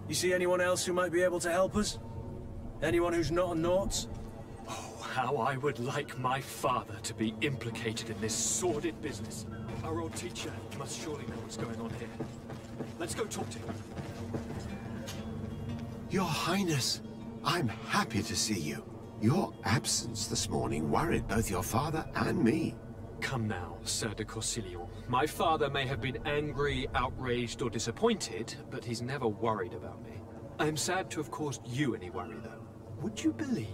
[SPEAKER 2] You see anyone else who might be able to help us? Anyone who's not a Nort?
[SPEAKER 6] Oh, how I would like my father to be implicated in this sordid business. Our old teacher must surely know what's going on here. Let's go talk to him.
[SPEAKER 5] Your Highness, I'm happy to see you. Your absence this morning worried both your father and me.
[SPEAKER 6] Come now, Sir de Corsilion. My father may have been angry, outraged, or disappointed, but he's never worried about me. I am sad to have caused you any worry, though. Would you believe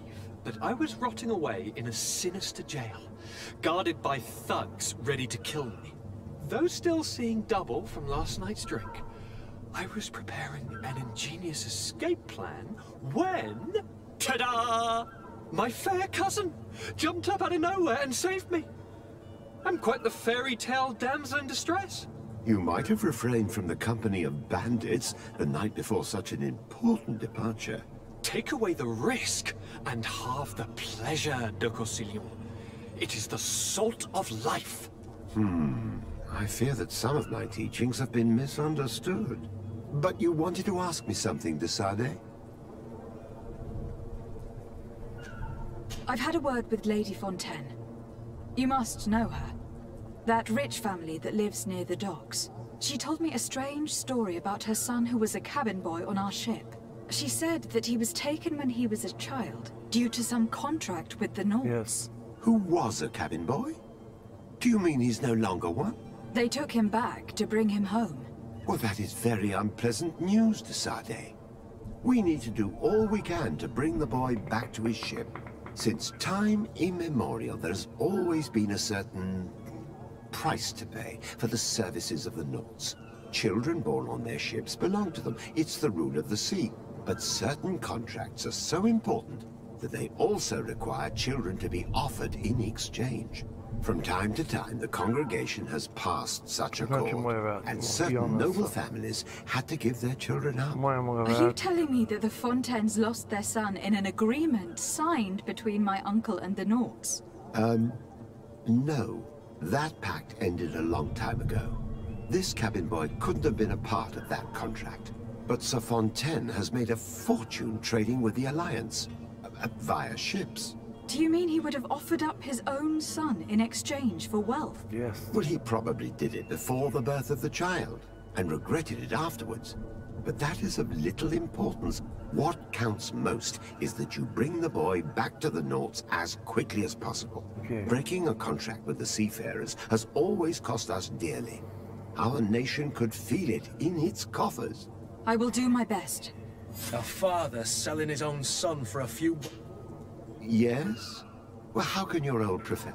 [SPEAKER 6] that I was rotting away in a sinister jail, guarded by thugs ready to kill me? Though still seeing double from last night's drink, I was preparing an ingenious escape plan when... ta-da! My fair cousin jumped up out of nowhere and saved me. I'm quite the fairy tale damsel in distress.
[SPEAKER 5] You might have refrained from the company of bandits the night before such an important departure.
[SPEAKER 6] Take away the risk and halve the pleasure, de Corsilion. It is the salt of life.
[SPEAKER 5] I fear that some of my teachings have been misunderstood. But you wanted to ask me something, de Sade?
[SPEAKER 4] I've had a word with Lady Fontaine. You must know her. That rich family that lives near the docks. She told me a strange story about her son who was a cabin boy on our ship. She said that he was taken when he was a child, due to some contract with the Nords.
[SPEAKER 1] Yes.
[SPEAKER 5] Who was a cabin boy? Do you mean he's no longer one?
[SPEAKER 4] They took him back to bring him home.
[SPEAKER 5] Well, that is very unpleasant news, de Sade. We need to do all we can to bring the boy back to his ship. Since time immemorial, there's always been a certain price to pay for the services of the Nords. Children born on their ships belong to them. It's the rule of the sea. But certain contracts are so important that they also require children to be offered in exchange. From time to time, the congregation has passed such a call, and certain noble families had to give their children up.
[SPEAKER 4] Are you telling me that the Fontaines lost their son in an agreement signed between my uncle and the Nords?
[SPEAKER 5] No. That pact ended a long time ago. This cabin boy couldn't have been a part of that contract. But Sir Fontaine has made a fortune trading with the Alliance, via ships.
[SPEAKER 4] Do you mean he would have offered up his own son in exchange for wealth?
[SPEAKER 1] Yes.
[SPEAKER 5] Well, he probably did it before the birth of the child, and regretted it afterwards. But that is of little importance. What counts most is that you bring the boy back to the Nords as quickly as possible.
[SPEAKER 1] Okay.
[SPEAKER 5] Breaking a contract with the seafarers has always cost us dearly. Our nation could feel it in its coffers.
[SPEAKER 4] I will do my best.
[SPEAKER 2] A father selling his own son for a few...
[SPEAKER 5] Yes? Well, how can your old professor...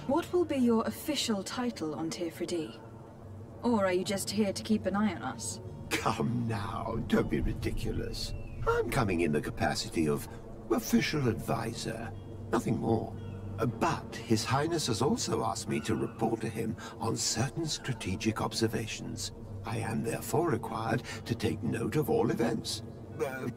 [SPEAKER 4] What will be your official title on Teer Fradee? Or are you just here to keep an eye on us?
[SPEAKER 5] Come now, don't be ridiculous. I'm coming in the capacity of official advisor, nothing more. But His Highness has also asked me to report to him on certain strategic observations. I am therefore required to take note of all events,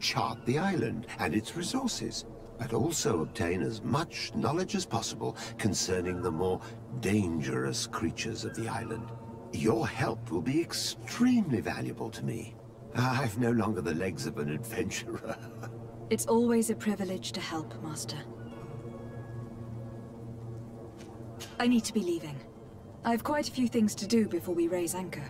[SPEAKER 5] chart the island and its resources, but also obtain as much knowledge as possible concerning the more dangerous creatures of the island. Your help will be extremely valuable to me. I've no longer the legs of an adventurer.
[SPEAKER 4] It's always a privilege to help, Master. I need to be leaving. I have quite a few things to do before we raise anchor.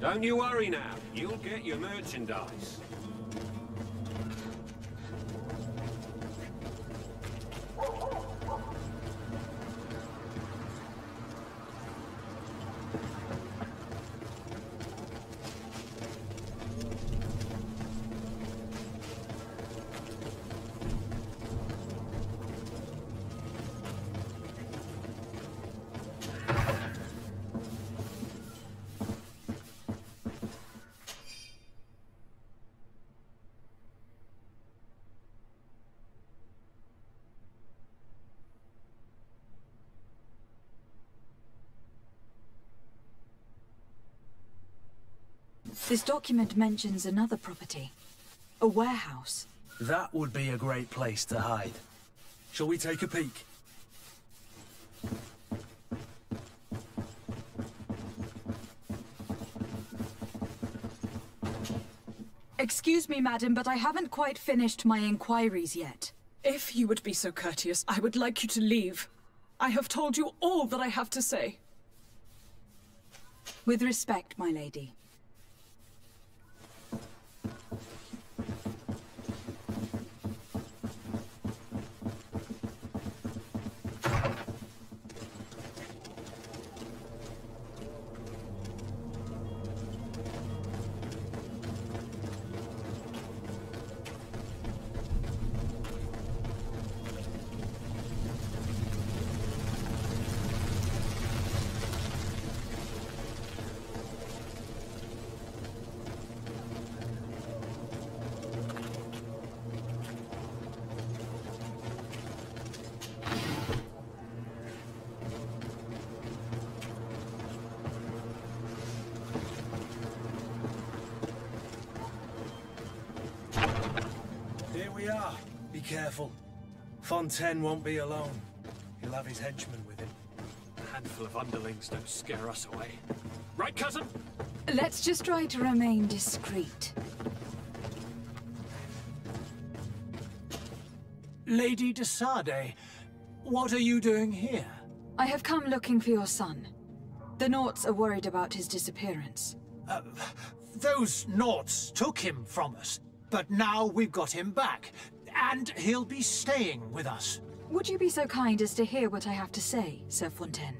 [SPEAKER 12] Don't you worry now. You'll get your merchandise.
[SPEAKER 4] This document mentions another property. A warehouse.
[SPEAKER 2] That would be a great place to hide. Shall we take a peek?
[SPEAKER 4] Excuse me, madam, but I haven't quite finished my inquiries yet.
[SPEAKER 9] If you would be so courteous, I would like you to leave. I have told you all that I have to say.
[SPEAKER 4] With respect, my lady.
[SPEAKER 2] Be careful. Fontaine won't be alone. He'll have his henchmen with him.
[SPEAKER 6] A handful of underlings don't scare us away. Right, cousin?
[SPEAKER 4] Let's just try to remain discreet.
[SPEAKER 8] Lady de Sade, what are you doing here?
[SPEAKER 4] I have come looking for your son. The Naughts are worried about his disappearance.
[SPEAKER 8] Those Naughts took him from us, but now we've got him back. And he'll be staying with us.
[SPEAKER 4] Would you be so kind as to hear what I have to say, Sir Fontaine?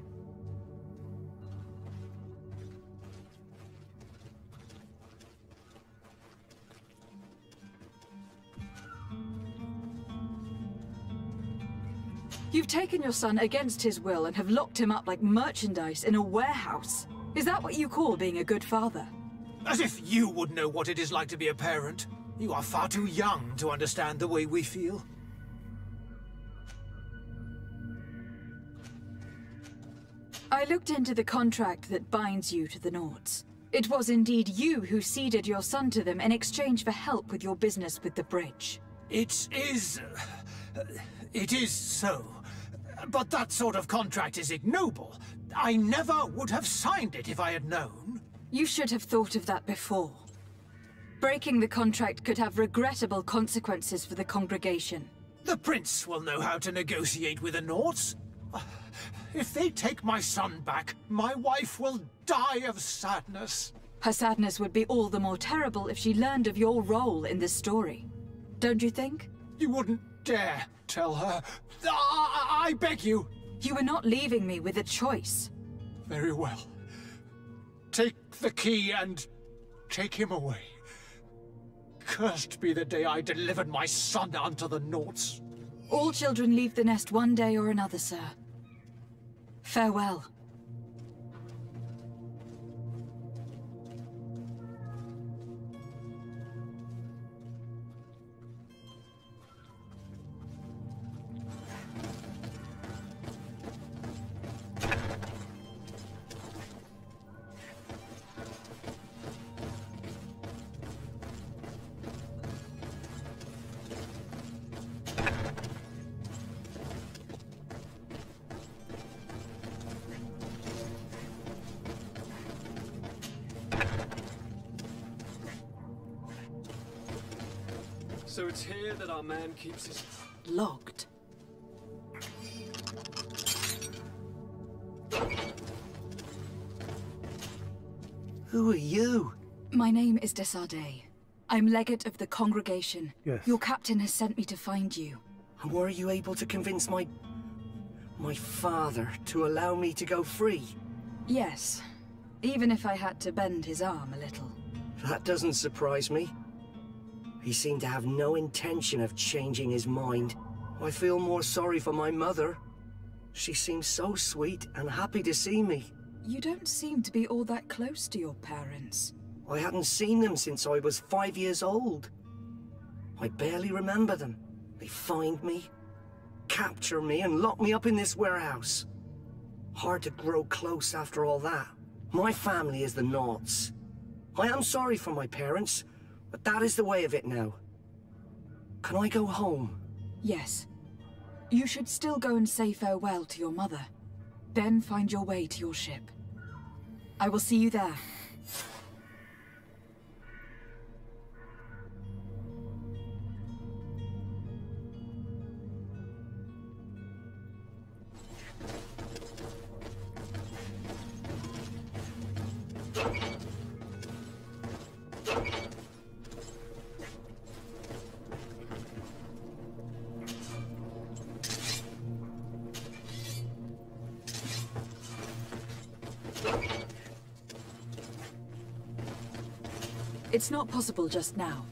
[SPEAKER 4] You've taken your son against his will and have locked him up like merchandise in a warehouse. Is that what you call being a good father?
[SPEAKER 8] As if you would know what it is like to be a parent. You are far too young to understand the way we feel.
[SPEAKER 4] I looked into the contract that binds you to the Naughts. It was indeed you who ceded your son to them in exchange for help with your business with the bridge.
[SPEAKER 8] It is so. But that sort of contract is ignoble. I never would have signed it if I had known.
[SPEAKER 4] You should have thought of that before. Breaking the contract could have regrettable consequences for the congregation.
[SPEAKER 8] The prince will know how to negotiate with the Naughts. If they take my son back, my wife will die of sadness.
[SPEAKER 4] Her sadness would be all the more terrible if she learned of your role in this story. Don't you think?
[SPEAKER 8] You wouldn't dare tell her. I beg you.
[SPEAKER 4] You were not leaving me with a choice.
[SPEAKER 8] Very well. Take the key and take him away. Cursed be the day I delivered my son unto the Naughts.
[SPEAKER 4] All children leave the nest one day or another, sir. Farewell.
[SPEAKER 6] So it's here that our man keeps his...
[SPEAKER 4] Locked.
[SPEAKER 3] Who are you?
[SPEAKER 4] My name is Desade. I'm legate of the congregation.
[SPEAKER 1] Yes.
[SPEAKER 4] Your captain has sent me to find you.
[SPEAKER 3] And were you able to convince my father to allow me to go free?
[SPEAKER 4] Yes. Even if I had to bend his arm a little.
[SPEAKER 3] That doesn't surprise me. He seemed to have no intention of changing his mind. I feel more sorry for my mother. She seems so sweet and happy to see me.
[SPEAKER 4] You don't seem to be all that close to your parents.
[SPEAKER 3] I hadn't seen them since I was 5 years old. I barely remember them. They find me, capture me, and lock me up in this warehouse. Hard to grow close after all that. My family is the Naughts. I am sorry for my parents, but that is the way of it now. Can I go home?
[SPEAKER 4] Yes. You should still go and say farewell to your mother. Then find your way to your ship. I will see you there. It's not possible just now.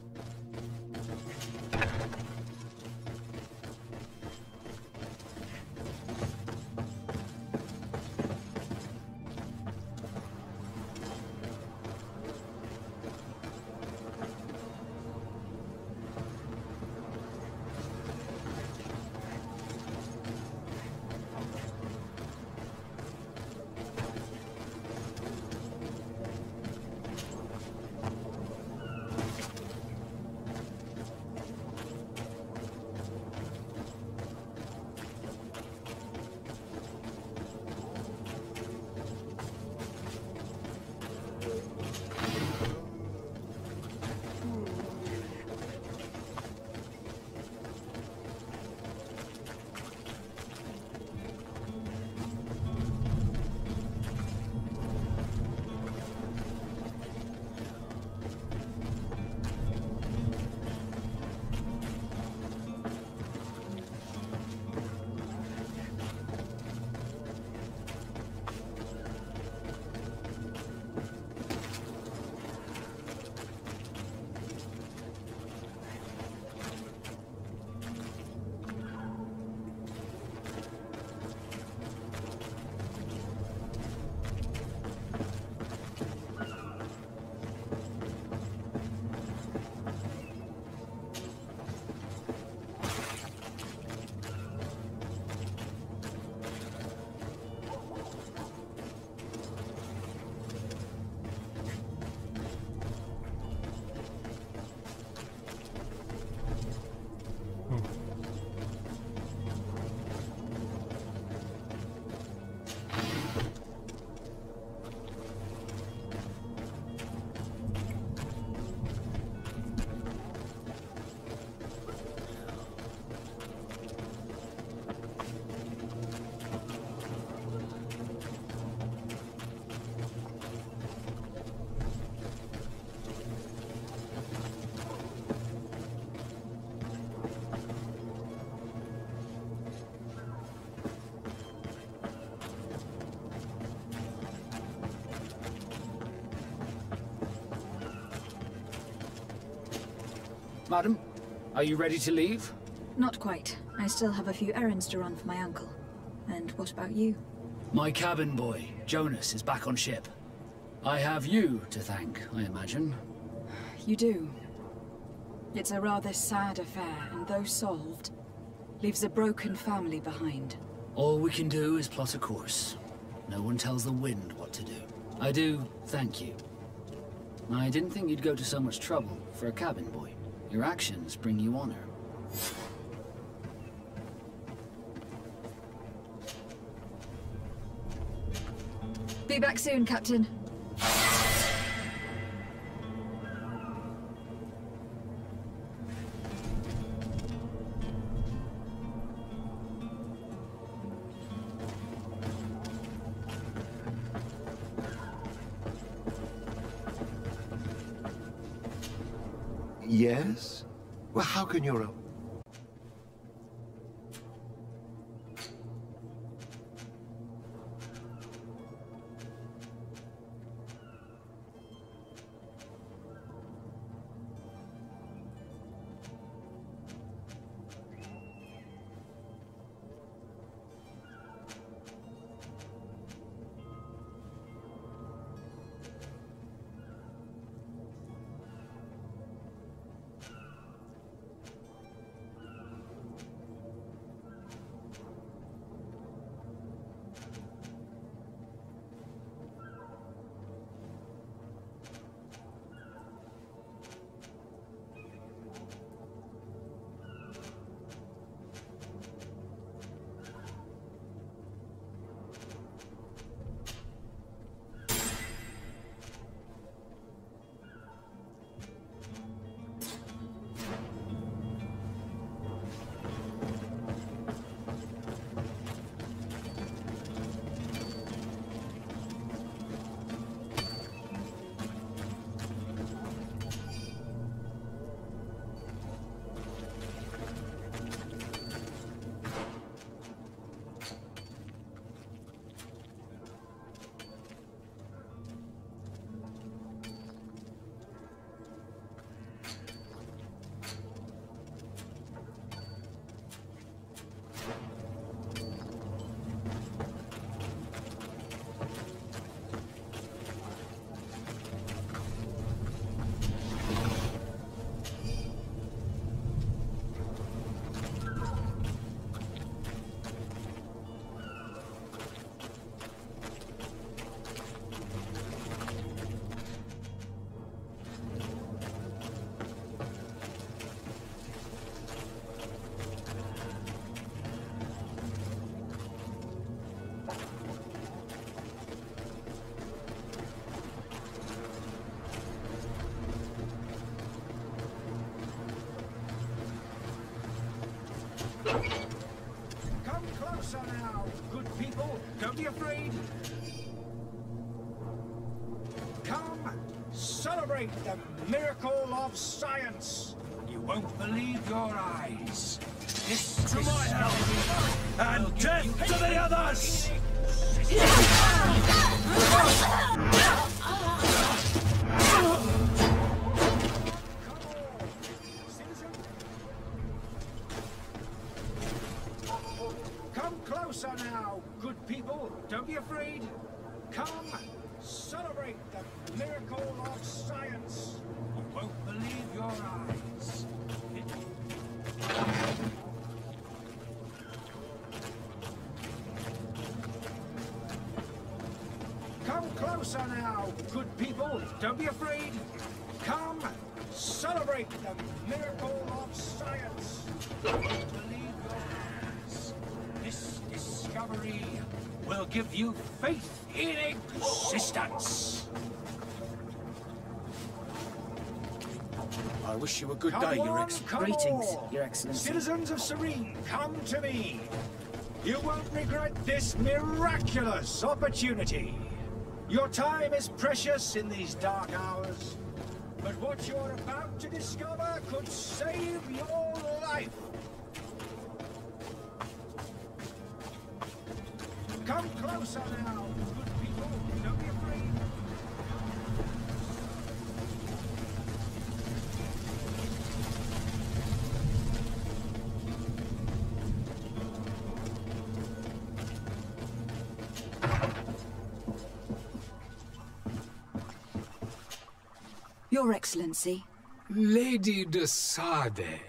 [SPEAKER 11] Madam, are you ready to leave?
[SPEAKER 4] Not quite. I still have a few errands to run for my uncle. And what about you?
[SPEAKER 11] My cabin boy, Jonas, is back on ship. I have you to thank, I imagine.
[SPEAKER 4] You do. It's a rather sad affair, and though solved, leaves a broken family behind.
[SPEAKER 11] All we can do is plot a course. No one tells the wind what to do. I do thank you. I didn't think you'd go to so much trouble for a cabin boy. Your actions bring you honor.
[SPEAKER 4] Be back soon, Captain.
[SPEAKER 5] Yes? Well, how can your...
[SPEAKER 8] Come closer now, good people. Don't be afraid. Come, celebrate the miracle of science. You won't believe your eyes. This to my help, and death to the others! Come closer now, good people. Don't be afraid. Come, celebrate the miracle of science. You won't believe your eyes. Come closer now, good people. Don't be afraid. Come, celebrate the miracle of science. You won't believe your eyes. This discovery will give you faith in existence.
[SPEAKER 10] I wish you a good day, Your Excellency.
[SPEAKER 3] Greetings, Your Excellency.
[SPEAKER 8] Citizens of Serene, come to me. You won't regret this miraculous opportunity. Your time is precious in these dark hours, but what you're about to discover could save your life. Come closer now, good people. Don't be afraid.
[SPEAKER 4] Your Excellency.
[SPEAKER 13] Lady de Sade,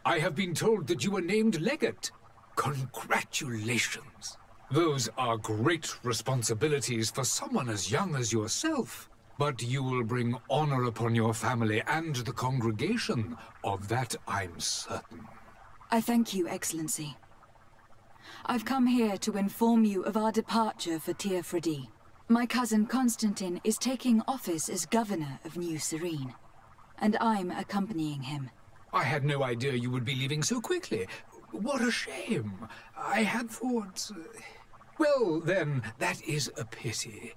[SPEAKER 13] I have been told that you were named legate. Congratulations. Those are great responsibilities for someone as young as yourself. But you will bring honor upon your family and the congregation. Of that I'm certain.
[SPEAKER 4] I thank you, Excellency. I've come here to inform you of our departure for Teer Fradee. My cousin Constantine is taking office as governor of New Serene, and I'm accompanying him.
[SPEAKER 13] I had no idea you would be leaving so quickly. What a shame. I had thought... Well, then, that is a pity.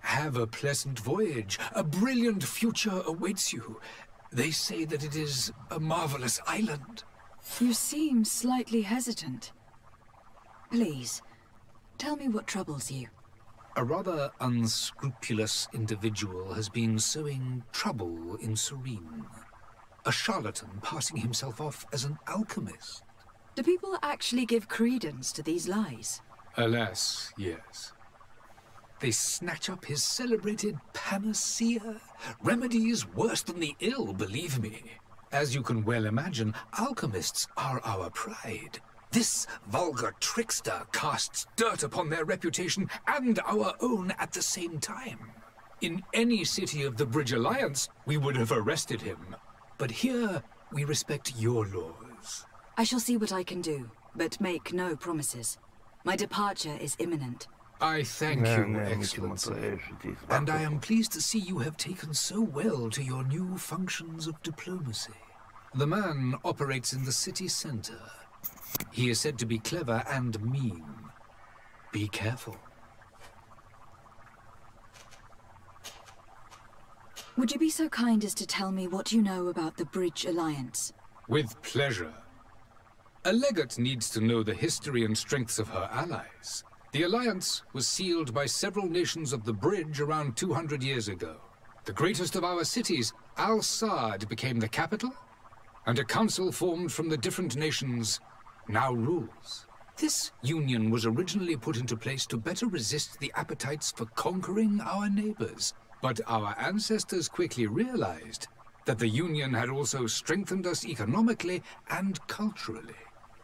[SPEAKER 13] Have a pleasant voyage. A brilliant future awaits you. They say that it is a marvelous island.
[SPEAKER 4] You seem slightly hesitant. Please, tell me what troubles you.
[SPEAKER 13] A rather unscrupulous individual has been sowing trouble in Serene. A charlatan passing himself off as an alchemist.
[SPEAKER 4] Do people actually give credence to these lies?
[SPEAKER 13] Alas, yes. They snatch up his celebrated panacea. Remedies worse than the ill, believe me. As you can well imagine, alchemists are our pride. This vulgar trickster casts dirt upon their reputation and our own at the same time. In any city of the Bridge Alliance, we would have arrested him. But here, we respect your laws.
[SPEAKER 4] I shall see what I can do, but make no promises. My departure is imminent.
[SPEAKER 13] I thank you, Excellency. And I am pleased to see you have taken so well to your new functions of diplomacy. The man operates in the city center. He is said to be clever and mean. Be careful.
[SPEAKER 4] Would you be so kind as to tell me what you know about the Bridge Alliance?
[SPEAKER 13] With pleasure. A legate needs to know the history and strengths of her allies. The alliance was sealed by several nations of the Bridge around 200 years ago. The greatest of our cities, Al-Saad, became the capital, and a council formed from the different nations now rules. This union was originally put into place to better resist the appetites for conquering our neighbors, but our ancestors quickly realized that the union had also strengthened us economically and culturally.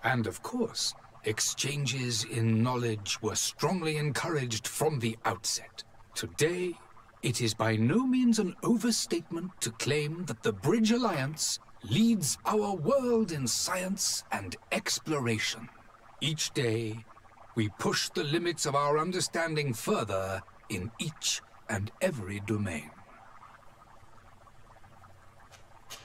[SPEAKER 13] And of course, exchanges in knowledge were strongly encouraged from the outset. Today, it is by no means an overstatement to claim that the Bridge Alliance leads our world in science and exploration. Each day, we push the limits of our understanding further in each and every domain.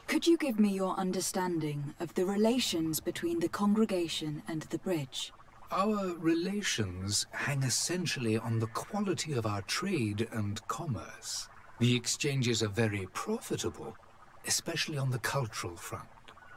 [SPEAKER 4] Could you give me your understanding of the relations between the congregation and the Bridge?
[SPEAKER 13] Our relations hang essentially on the quality of our trade and commerce. The exchanges are very profitable, especially on the cultural front.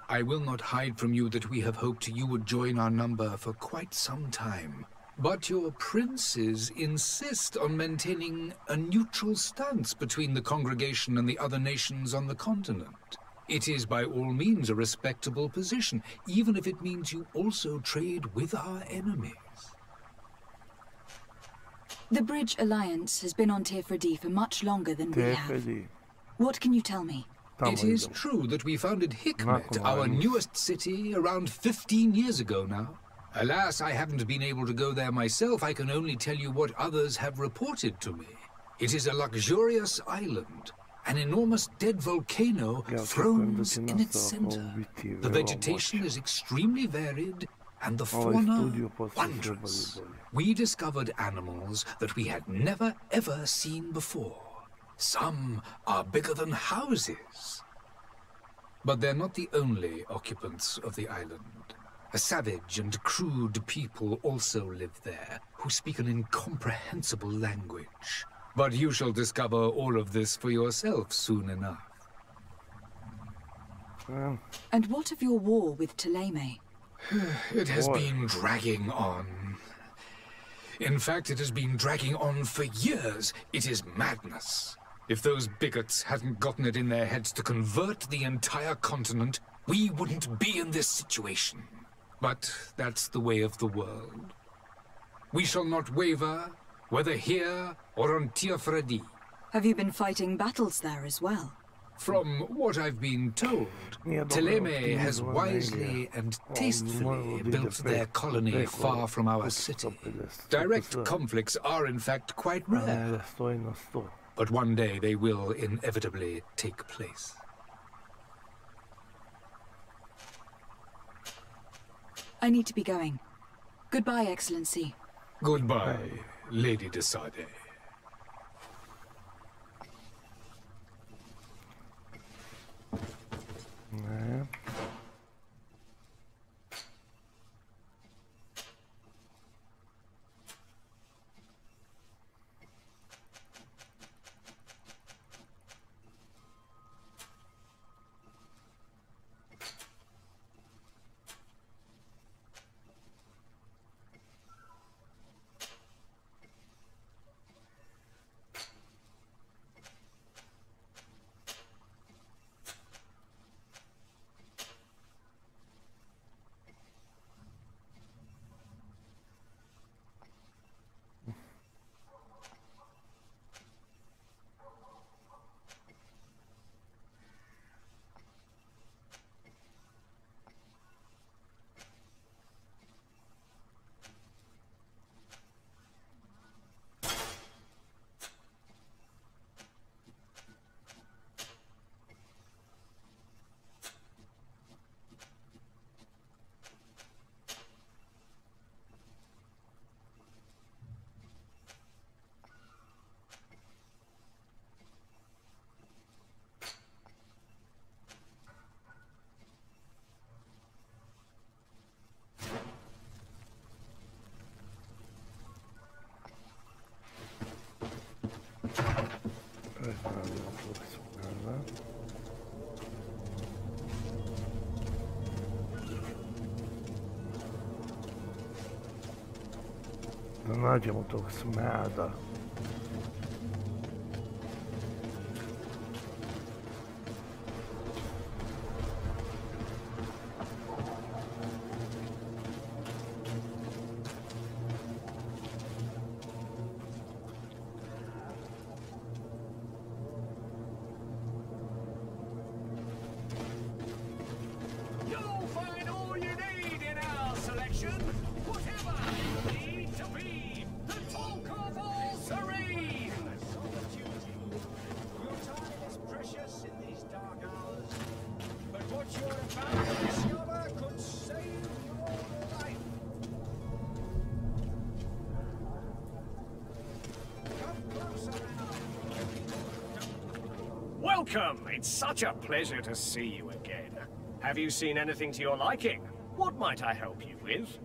[SPEAKER 13] I will not hide from you that we have hoped you would join our number for quite some time. But your princes insist on maintaining a neutral stance between the congregation and the other nations on the continent. It is by all means a respectable position, even if it means you also trade with our enemies.
[SPEAKER 4] The Bridge Alliance has been on Teer Fradee for much longer than we have. What can you tell me?
[SPEAKER 13] It is true that we founded Hikmet, our newest city, around 15 years ago now. Alas, I haven't been able to go there myself. I can only tell you what others have reported to me. It is a luxurious island. An enormous dead volcano thrones in its center. The vegetation is extremely varied, and the fauna wondrous. We discovered animals that we had never ever seen before. Some are bigger than houses. But they're not the only occupants of the island. A savage and crude people also live there, who speak an incomprehensible language. But you shall discover all of this for yourself soon enough.
[SPEAKER 4] And what of your war with Dileme?
[SPEAKER 13] It has been dragging on. In fact, it has been dragging on for years. It is madness. If those bigots hadn't gotten it in their heads to convert the entire continent, we wouldn't be in this situation. But that's the way of the world. We shall not waver, whether here or on Teer Fradee.
[SPEAKER 4] Have you been fighting battles there as well?
[SPEAKER 13] From what I've been told, Dileme has wisely and tastefully built their colony far from our city. Direct conflicts are in fact quite rare. But one day they will inevitably take place.
[SPEAKER 4] I need to be going. Goodbye, Excellency.
[SPEAKER 13] Goodbye, Lady de Sade.
[SPEAKER 1] Da nađemo tog smeda.
[SPEAKER 14] Welcome! It's such a pleasure to see you again. Have you seen anything to your liking? What might I help you with?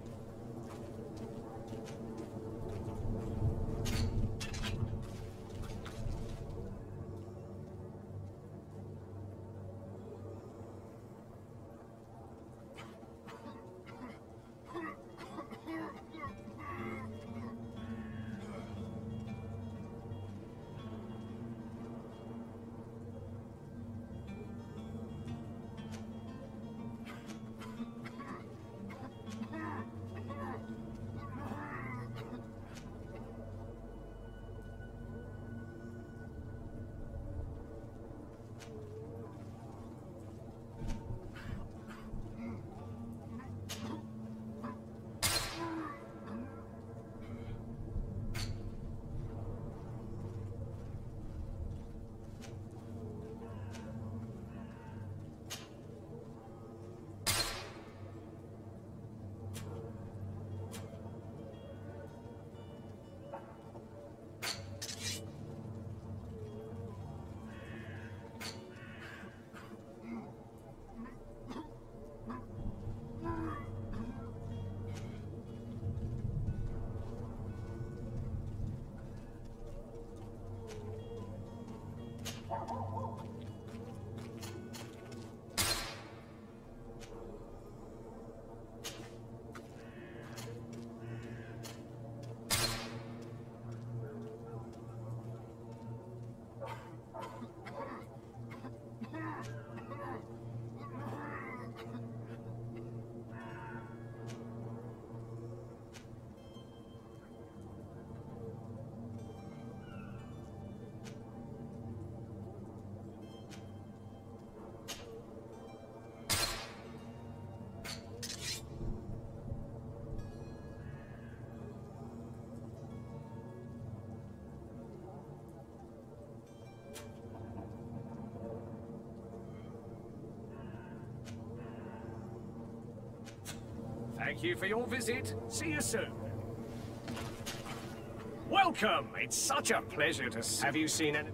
[SPEAKER 14] Thank you for your visit. See you soon. Welcome! It's such a pleasure to see. Have you seen any...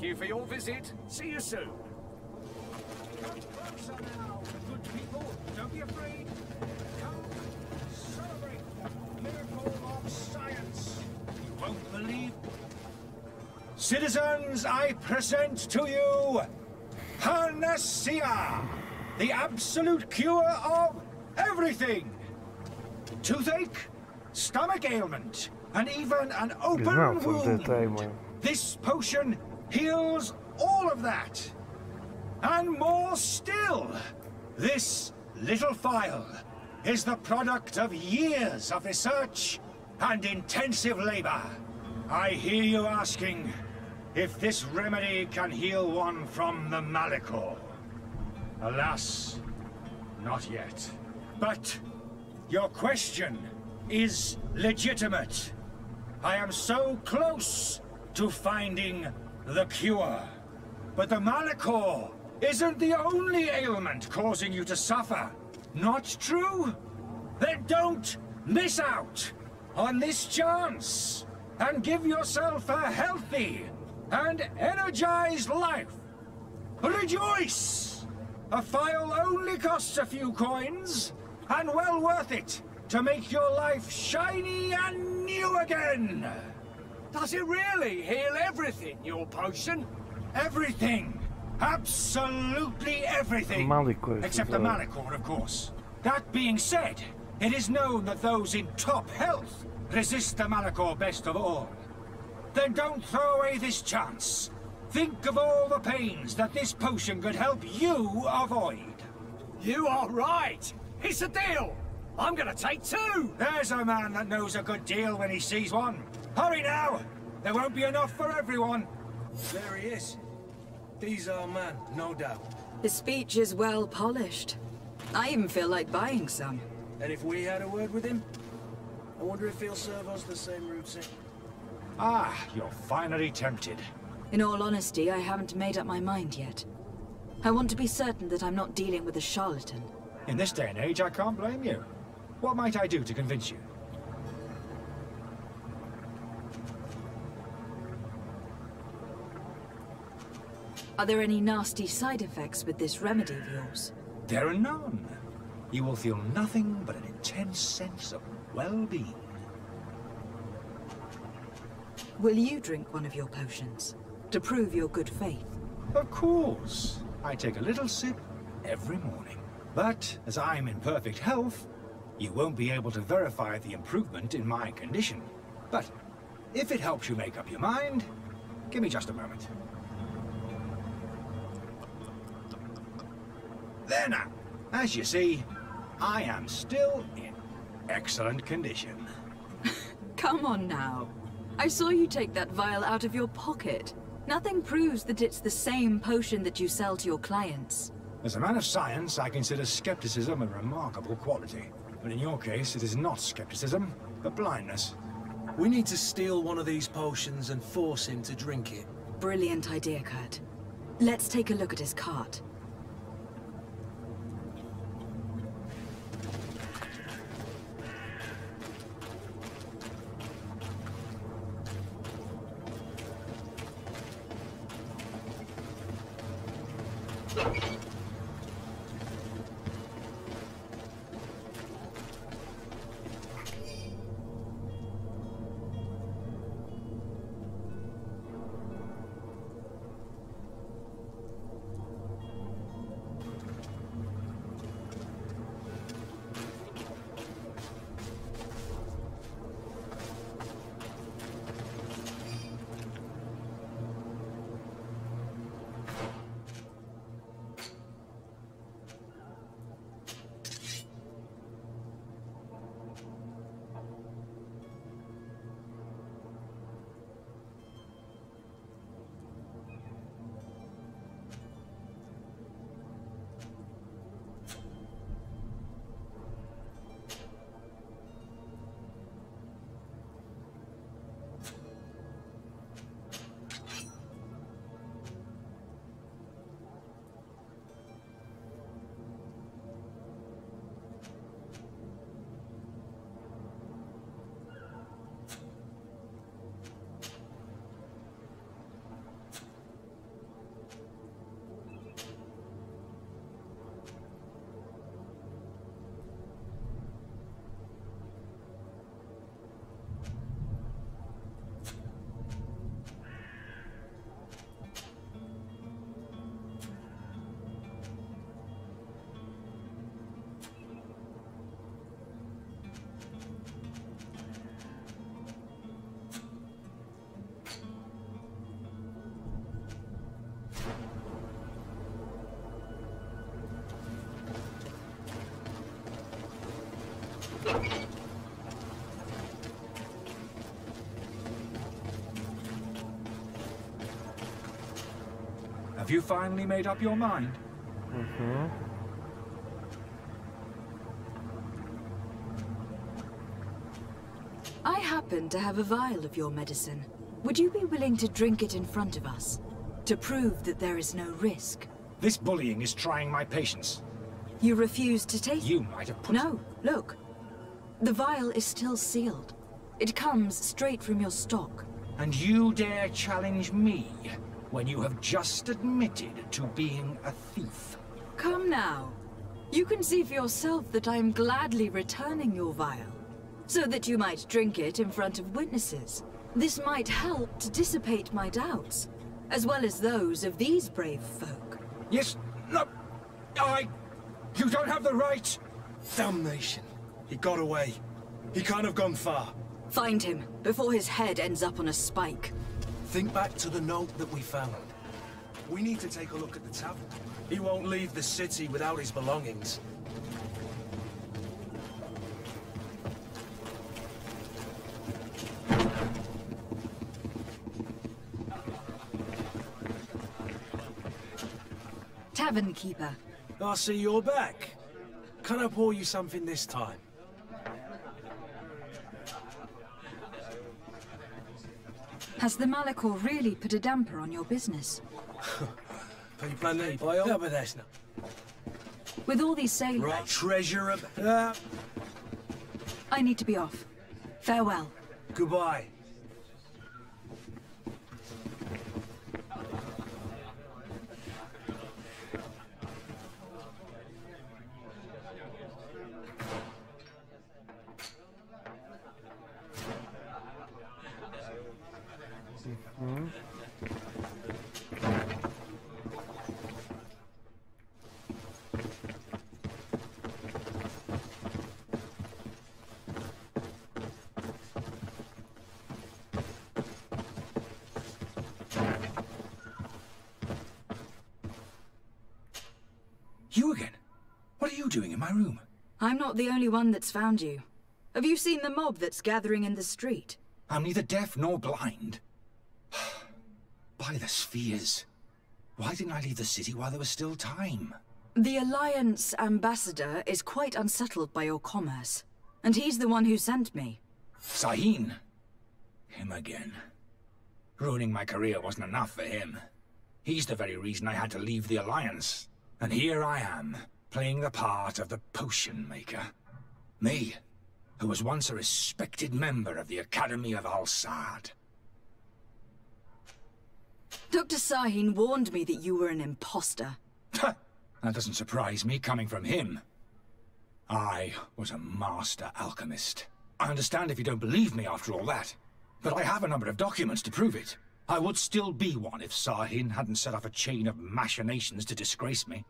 [SPEAKER 14] you for your visit. See you soon.
[SPEAKER 8] Come closer now, good people. Don't be afraid. Come celebrate the miracle of science. You won't believe. Citizens, I present to you Panacea, the absolute cure of everything. Toothache, stomach ailment, and even an open wound. This potion heals all of that. And more still, this little phial is the product of years of research and intensive labor. I hear you asking if this remedy can heal one from the Malachor. Alas, not yet. But your question is legitimate. I am so close to finding the cure. But the Malachor isn't the only ailment causing you to suffer. Not true? Then don't miss out on this chance and give yourself a healthy and energized life. Rejoice! A phial only costs a few coins, and well worth it to make your life shiny and new again.
[SPEAKER 14] Does it really heal everything, your potion?
[SPEAKER 8] Everything. Absolutely everything. Except the Malachor, of course. That being said, it is known that those in top health resist the Malachor best of all. Then don't throw away this chance. Think of all the pains that this potion could help you avoid.
[SPEAKER 14] You are right. It's a deal. I'm gonna take 2.
[SPEAKER 8] There's a man that knows a good deal when he sees one. Hurry now. There won't be enough for everyone.
[SPEAKER 2] There he is. He's our man, no doubt.
[SPEAKER 4] His speech is well polished. I even feel like buying some.
[SPEAKER 2] And if we had a word with him, I wonder if he'll serve us the same routine.
[SPEAKER 8] Ah, you're finally tempted.
[SPEAKER 4] In all honesty, I haven't made up my mind yet. I want to be certain that I'm not dealing with a charlatan.
[SPEAKER 8] In this day and age, I can't blame you. What might I do to convince you?
[SPEAKER 4] Are there any nasty side effects with this remedy of yours?
[SPEAKER 8] There are none. You will feel nothing but an intense sense of well-being.
[SPEAKER 4] Will you drink one of your potions, to prove your good faith?
[SPEAKER 8] Of course. I take a little sip every morning. But, as I'm in perfect health, you won't be able to verify the improvement in my condition. But, if it helps you make up your mind, give me just a moment. There now. As you see, I am still in excellent condition.
[SPEAKER 4] Come on now. I saw you take that vial out of your pocket. Nothing proves that it's the same potion that you sell to your clients.
[SPEAKER 8] As a man of science, I consider skepticism a remarkable quality. But in your case, it is not skepticism, but blindness.
[SPEAKER 2] We need to steal one of these potions and force him to drink it.
[SPEAKER 4] Brilliant idea, Kurt. Let's take a look at his cart.
[SPEAKER 15] Have you finally made up your mind?
[SPEAKER 1] Mm-hmm.
[SPEAKER 4] I happen to have a vial of your medicine. Would you be willing to drink it in front of us? To prove that there is no risk?
[SPEAKER 15] This bullying is trying my patience.
[SPEAKER 4] You refuse to take it?
[SPEAKER 15] You might have put...
[SPEAKER 4] No, look. The vial is still sealed. It comes straight from your stock.
[SPEAKER 15] And you dare challenge me when you have just admitted to being a thief?
[SPEAKER 4] Come now. You can see for yourself that I am gladly returning your vial, so that you might drink it in front of witnesses. This might help to dissipate my doubts, as well as those of these brave folk.
[SPEAKER 15] Yes, no, you don't have the right.
[SPEAKER 16] Damnation. He got away. He can't have gone far.
[SPEAKER 4] Find him, before his head ends up on a spike.
[SPEAKER 16] Think back to the note that we found. We need to take a look at the tavern. He won't leave the city without his belongings.
[SPEAKER 4] Tavern keeper.
[SPEAKER 16] I see you're back. Can I pour you something this time?
[SPEAKER 4] Has the Malachor really put a damper on your business? With all these sailors...
[SPEAKER 16] Right, treasure of...
[SPEAKER 4] I need to be off. Farewell.
[SPEAKER 16] Goodbye.
[SPEAKER 15] You again? What are you doing in my room?
[SPEAKER 4] I'm not the only one that's found you. Have you seen the mob that's gathering in the street?
[SPEAKER 15] I'm neither deaf nor blind. By the spheres. Why didn't I leave the city while there was still time?
[SPEAKER 4] The Alliance ambassador is quite unsettled by your commerce. And he's the one who sent me.
[SPEAKER 15] Sahin? Him again. Ruining my career wasn't enough for him. He's the very reason I had to leave the Alliance. And here I am, playing the part of the potion maker. Me, who was once a respected member of the Academy of Al-Sad.
[SPEAKER 4] Dr. Sahin warned me that you were an imposter.
[SPEAKER 15] That doesn't surprise me, coming from him. I was a master alchemist. I understand if you don't believe me after all that, but I have a number of documents to prove it. I would still be one if Sahin hadn't set off a chain of machinations to disgrace me.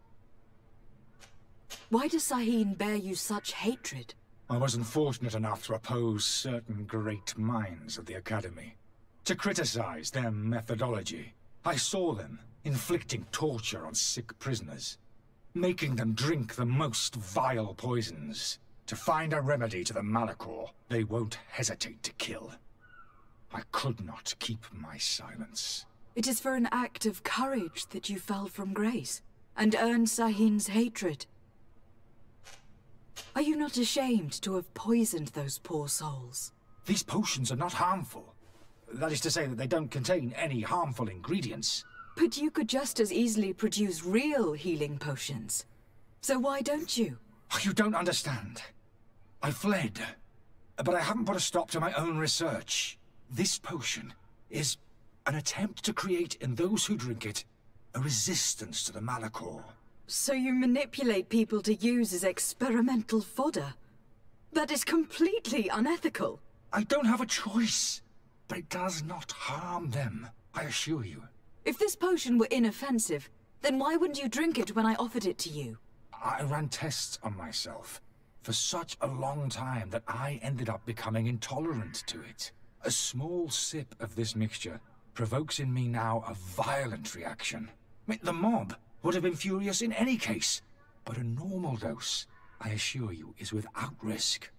[SPEAKER 4] Why does Sahin bear you such hatred?
[SPEAKER 15] I wasn't fortunate enough to oppose certain great minds of the Academy. To criticize their methodology. I saw them inflicting torture on sick prisoners. Making them drink the most vile poisons. To find a remedy to the Malachor they won't hesitate to kill. I could not keep my silence.
[SPEAKER 4] It is for an act of courage that you fell from grace, and earned Sahin's hatred. Are you not ashamed to have poisoned those poor souls?
[SPEAKER 15] These potions are not harmful. That is to say that they don't contain any harmful ingredients.
[SPEAKER 4] But you could just as easily produce real healing potions. So why don't you?
[SPEAKER 15] You don't understand. I fled, but I haven't put a stop to my own research. This potion is an attempt to create in those who drink it a resistance to the Malachor.
[SPEAKER 4] So you manipulate people to use as experimental fodder? That is completely unethical.
[SPEAKER 15] I don't have a choice, but it does not harm them, I assure you.
[SPEAKER 4] If this potion were inoffensive, then why wouldn't you drink it when I offered it to you?
[SPEAKER 15] I ran tests on myself for such a long time that I ended up becoming intolerant to it. A small sip of this mixture provokes in me now a violent reaction. The mob would have been furious in any case, but a normal dose, I assure you, is without risk.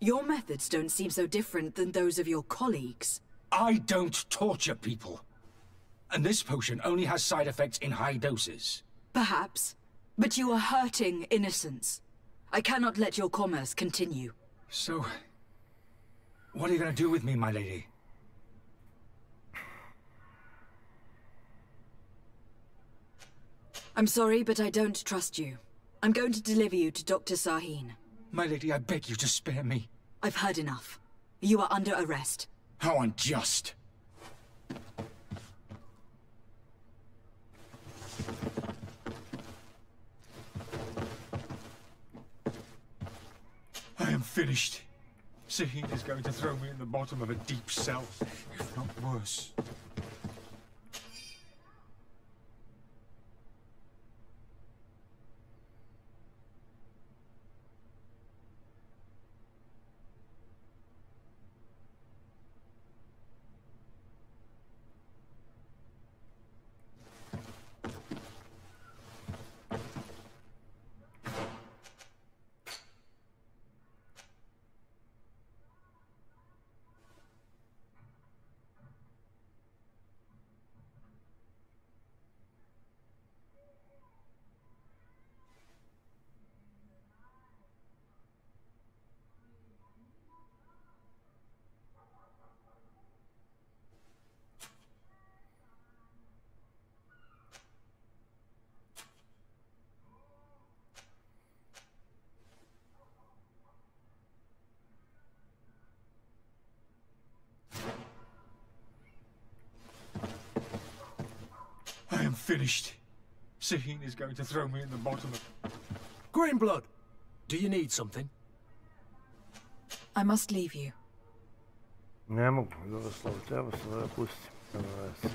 [SPEAKER 4] Your methods don't seem so different than those of your colleagues.
[SPEAKER 15] I don't torture people. And this potion only has side effects in high doses.
[SPEAKER 4] Perhaps. But you are hurting innocents. I cannot let your commerce continue.
[SPEAKER 15] So, what are you going to do with me, my lady?
[SPEAKER 4] I'm sorry, but I don't trust you. I'm going to deliver you to Dr. Sahin.
[SPEAKER 15] My lady, I beg you to spare me.
[SPEAKER 4] I've heard enough. You are under arrest.
[SPEAKER 15] How unjust. I am finished. Sahin is going to throw me in the bottom of a deep cell, if not worse. I am finished. Sahin is going to throw me in the bottom of...
[SPEAKER 2] Greenblood! Do you need something?
[SPEAKER 4] I must leave you.
[SPEAKER 1] Ne mogu, Jugoslav, treba se da pustim. Nema veze.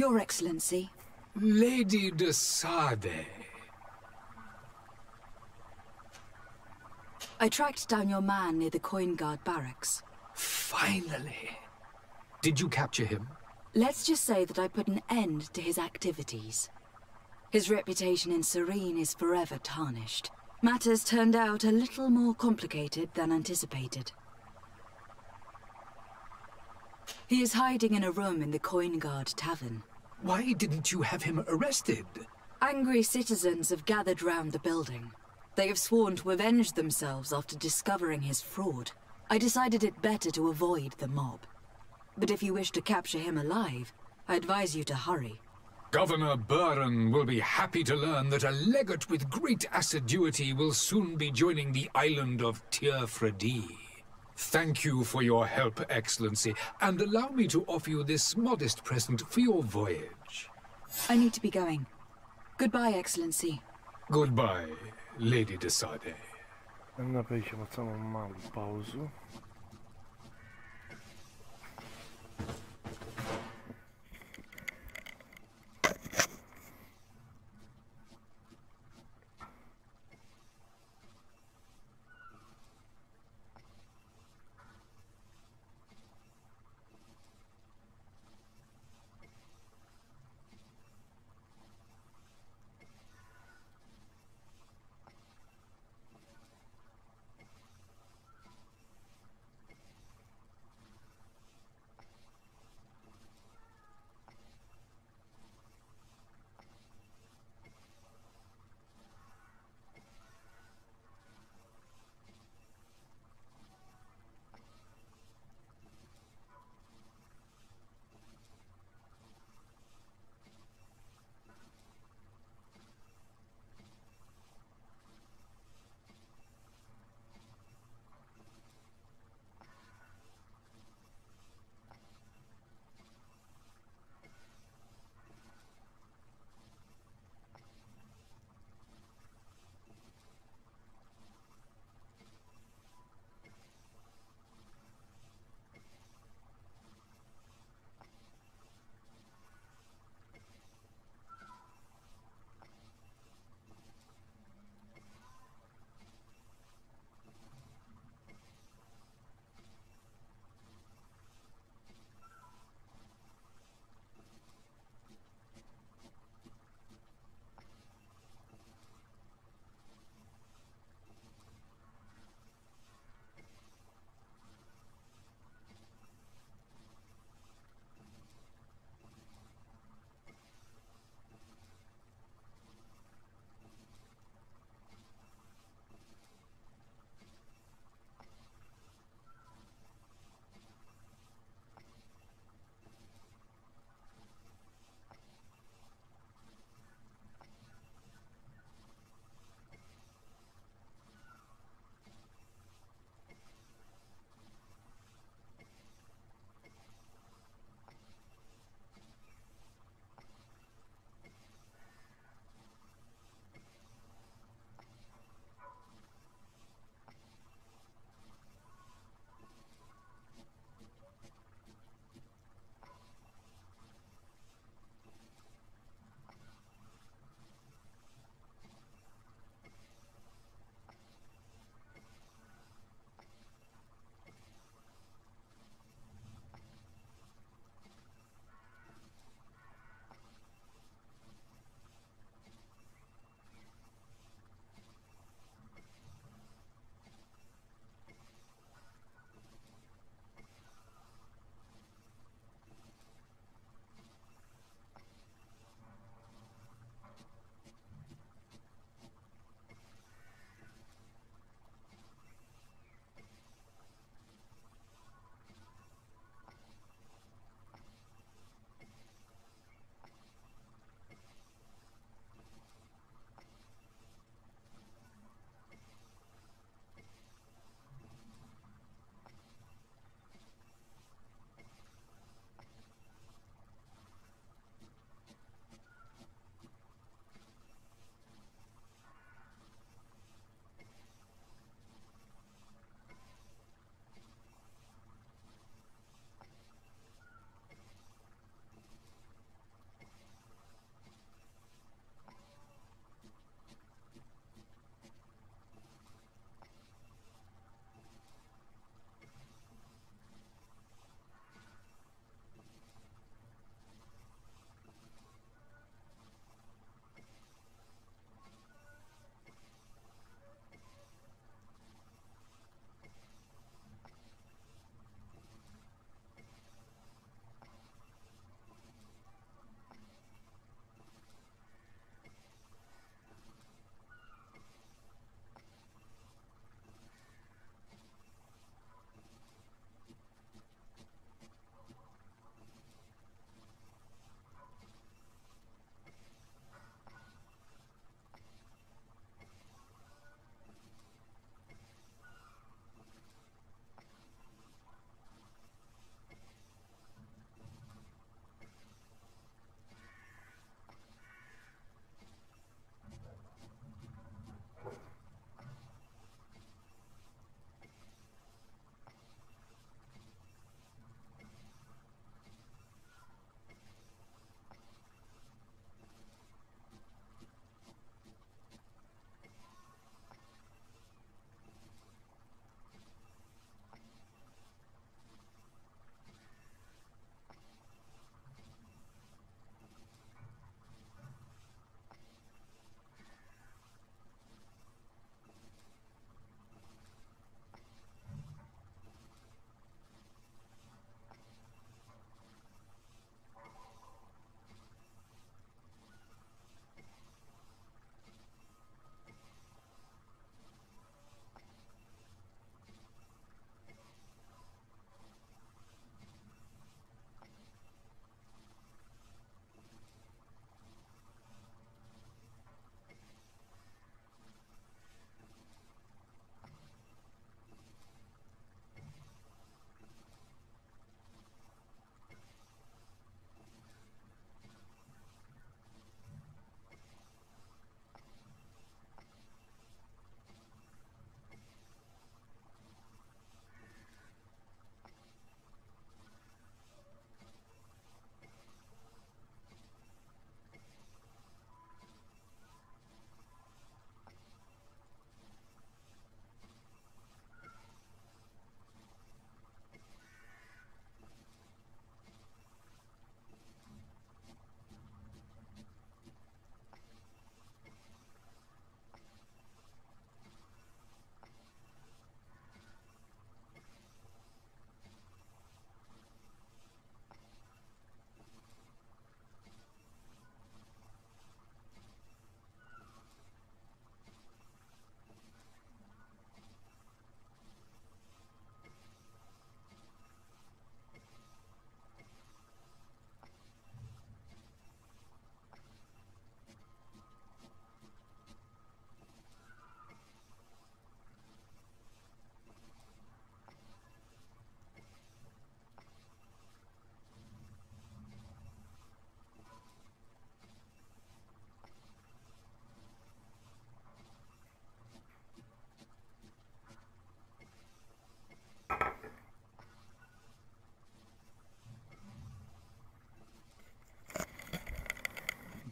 [SPEAKER 4] Your Excellency.
[SPEAKER 13] Lady de Sade.
[SPEAKER 4] I tracked down your man near the coin guard barracks.
[SPEAKER 13] Finally. Did you capture him?
[SPEAKER 4] Let's just say that I put an end to his activities. His reputation in Serene is forever tarnished. Matters turned out a little more complicated than anticipated. He is hiding in a room in the Coin Guard Tavern.
[SPEAKER 13] Why didn't you have him arrested?
[SPEAKER 4] Angry citizens have gathered round the building. They have sworn to avenge themselves after discovering his fraud. I decided it better to avoid the mob. But if you wish to capture him alive, I advise you to hurry.
[SPEAKER 13] Governor Buren will be happy to learn that a legate with great assiduity will soon be joining the island of Teer Fradee. Thank you for your help, Excellency, and allow me to offer you this modest present for your voyage.
[SPEAKER 4] I need to be going. Goodbye, Excellency.
[SPEAKER 13] Goodbye, Lady de Sade.
[SPEAKER 1] Napravit ćemo samo malu pauzu.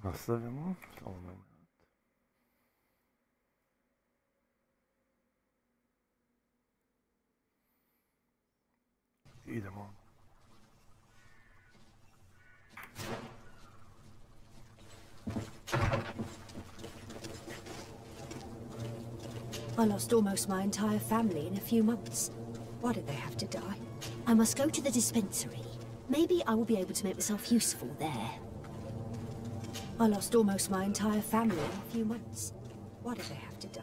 [SPEAKER 1] Nastavljamo. Samo moment. Idemo.
[SPEAKER 17] I lost almost my entire family in a few months. Why did they have to die? I must go to the dispensary. Maybe I will be able to make myself useful there. I lost almost my entire family in a few months. Why did they have to die?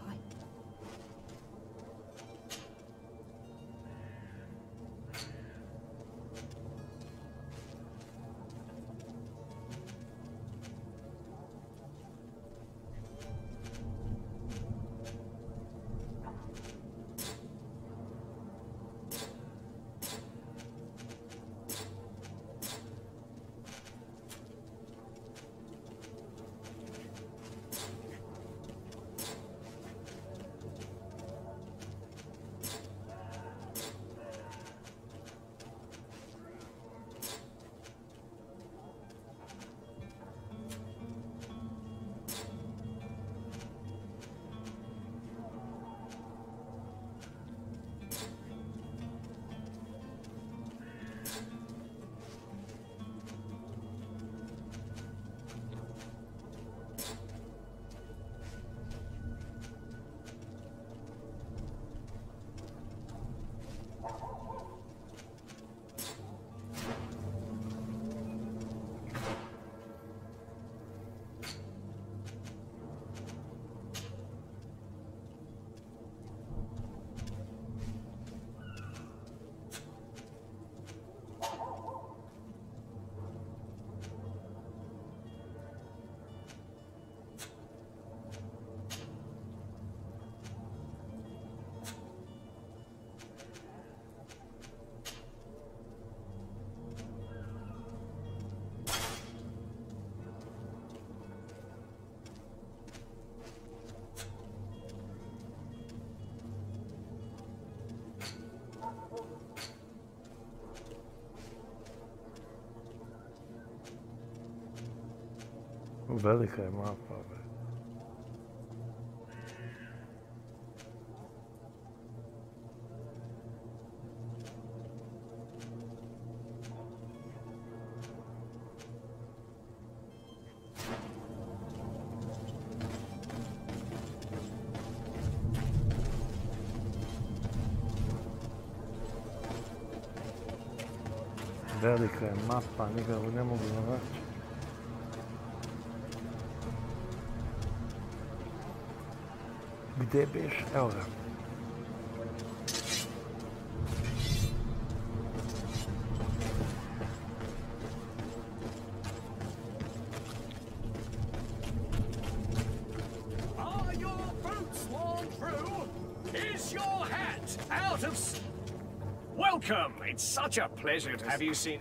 [SPEAKER 1] Velika je mapa. Velika je mapa, nikako ne mogu naći. Gdje biš? Evo ga.
[SPEAKER 14] Are your boots worn through? Is your hat out of... Welcome! It's such a pleasure to... Have you seen...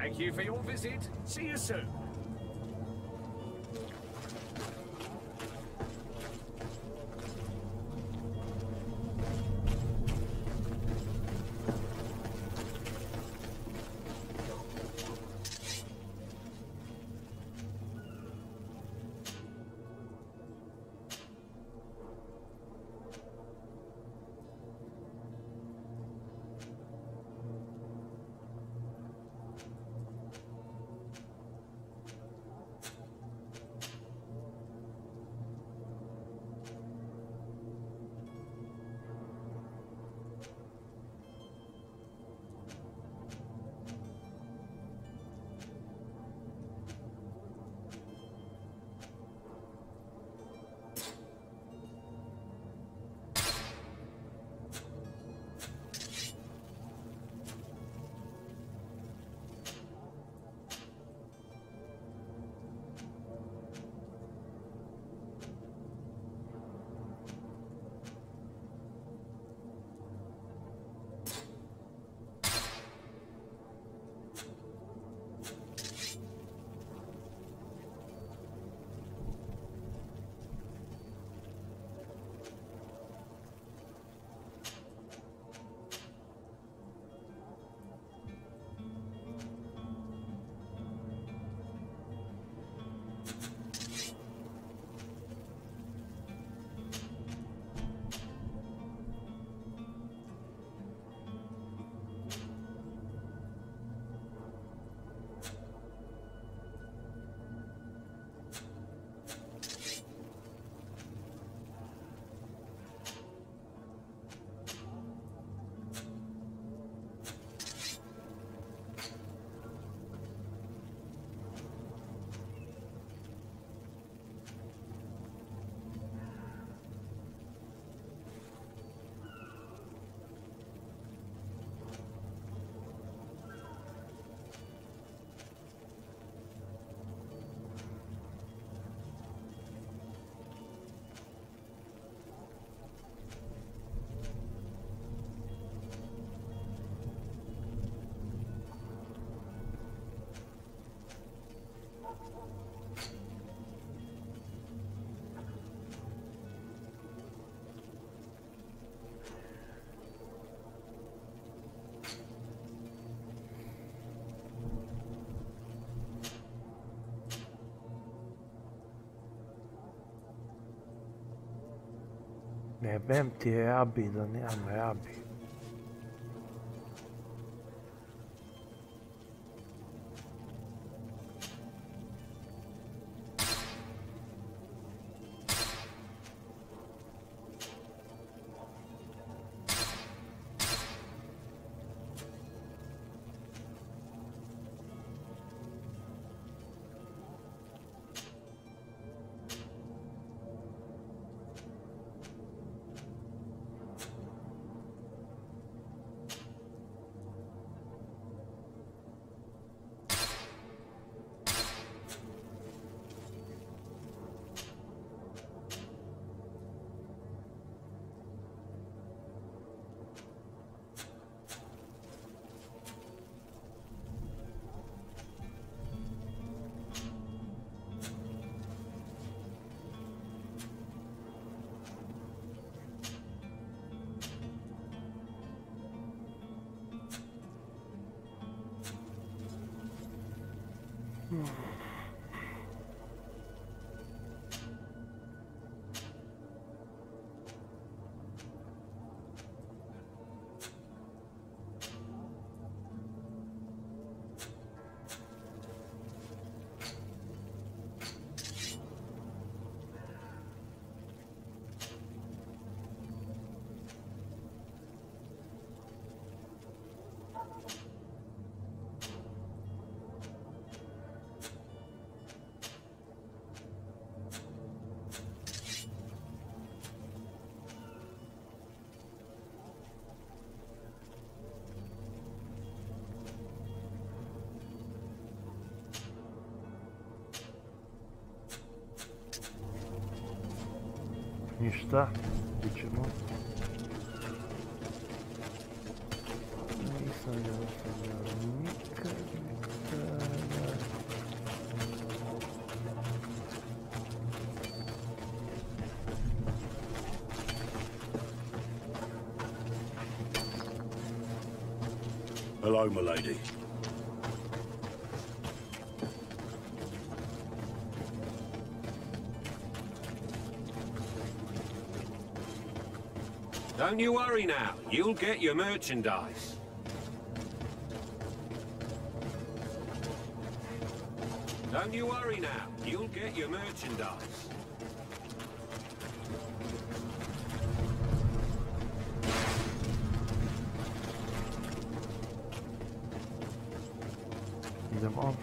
[SPEAKER 14] Thank you for your visit. See you soon.
[SPEAKER 1] Jebem ti rabi, da nemam rabi. Ništa, bit ćemo. Nisam ja nikad.
[SPEAKER 7] Hello, milady.
[SPEAKER 12] Don't you worry now. You'll get your merchandise. Don't you worry now. You'll get your merchandise.
[SPEAKER 1] Them off.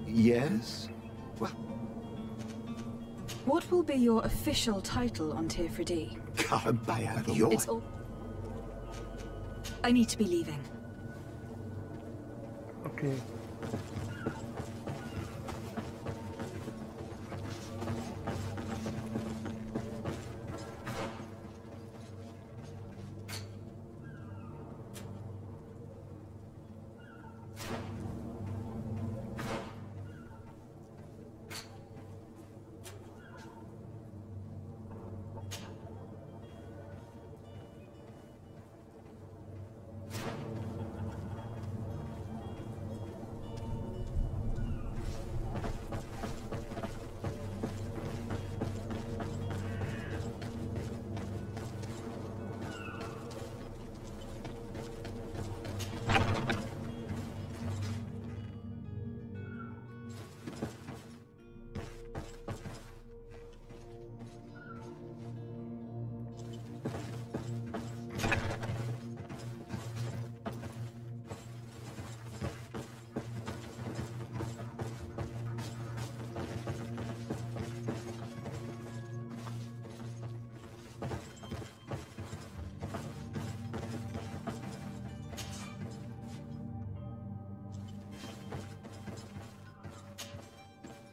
[SPEAKER 5] Yes? Well,
[SPEAKER 4] what will be your official title on Teer Fradee?
[SPEAKER 5] You're...
[SPEAKER 4] I need to be leaving.
[SPEAKER 1] Okay.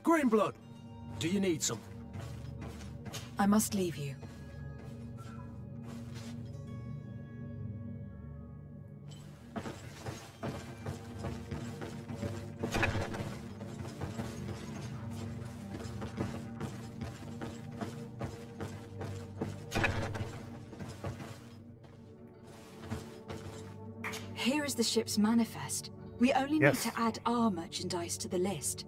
[SPEAKER 16] Greenblood, do you need some?
[SPEAKER 4] I must leave you. Here is the ship's manifest. We only need to add our merchandise to the list.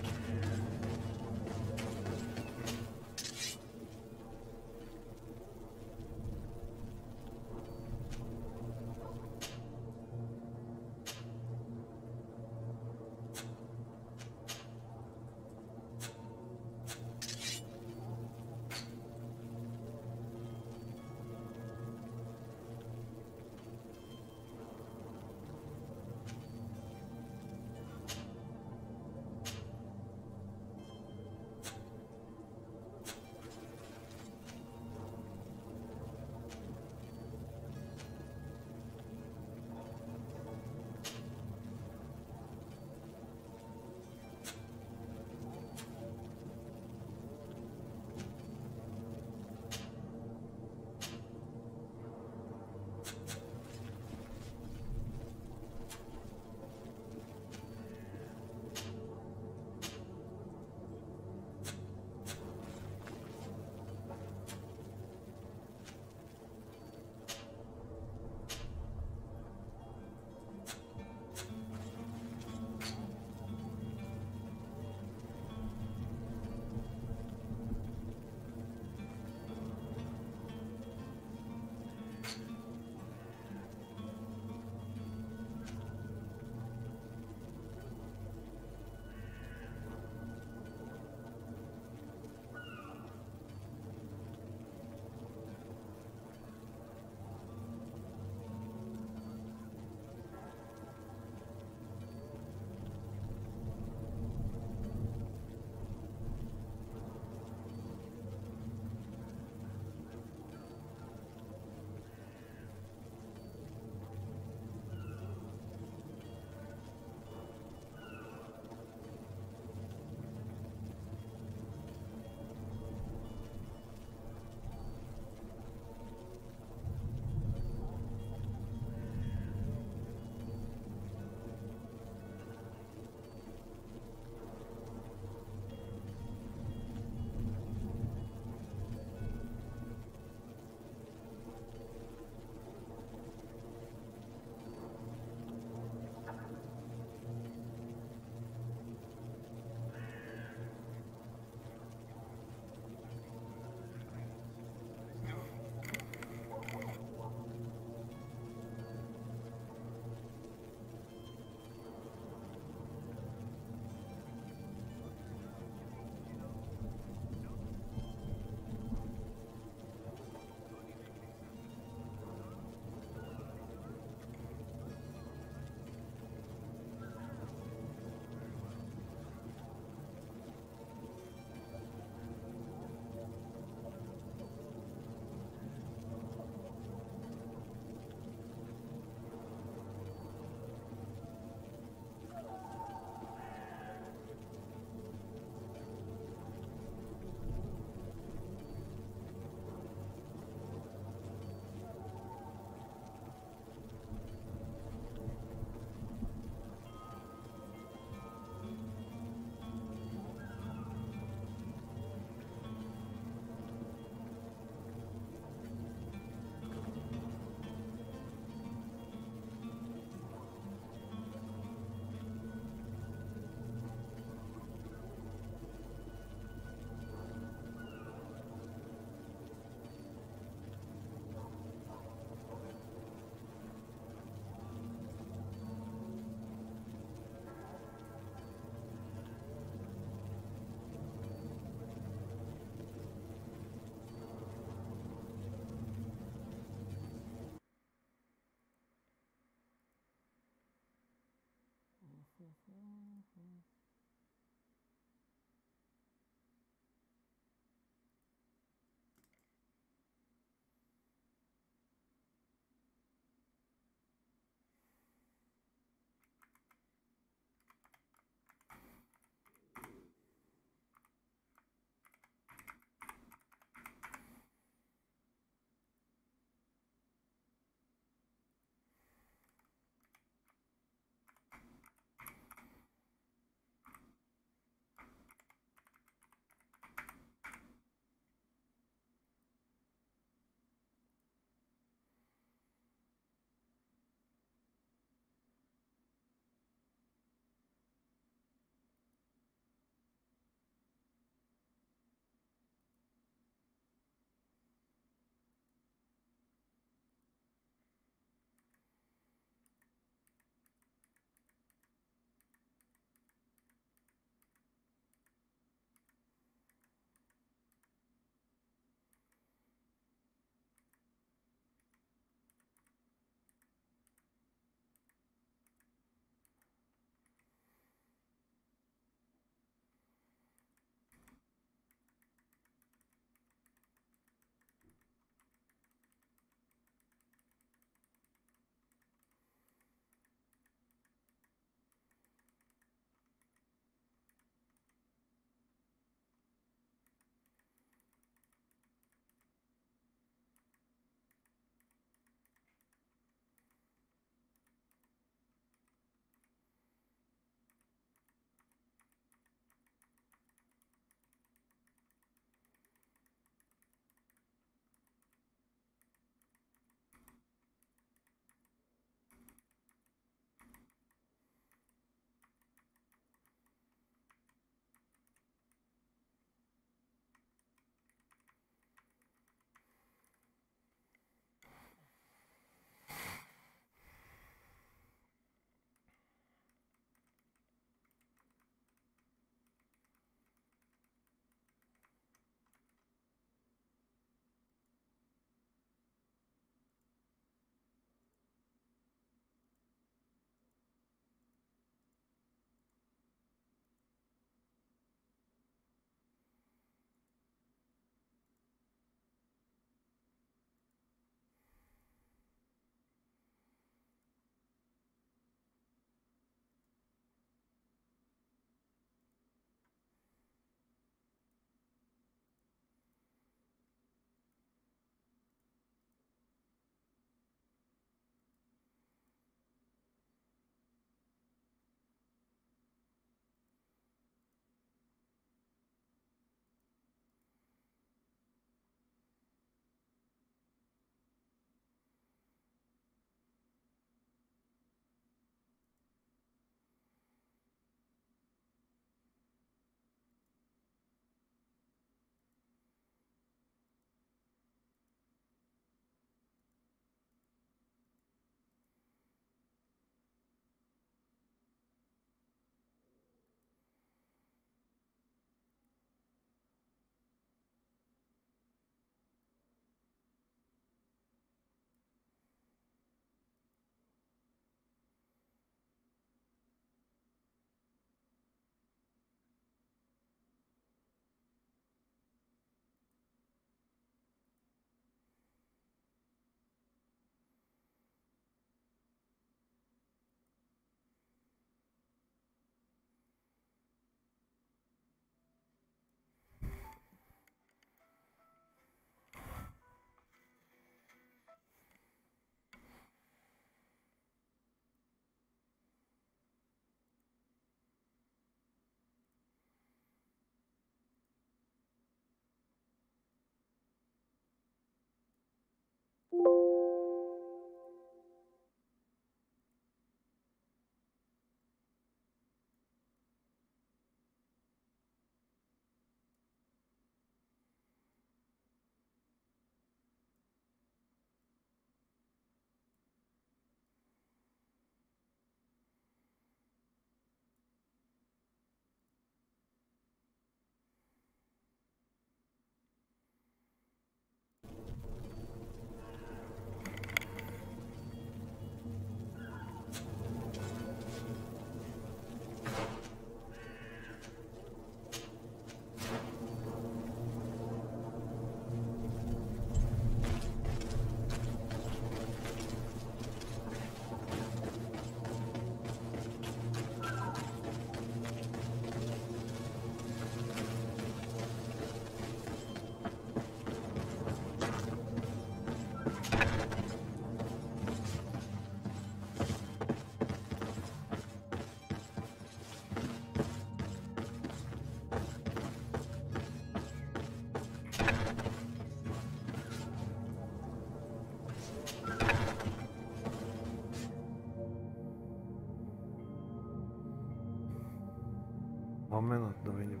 [SPEAKER 1] Moment da vidim.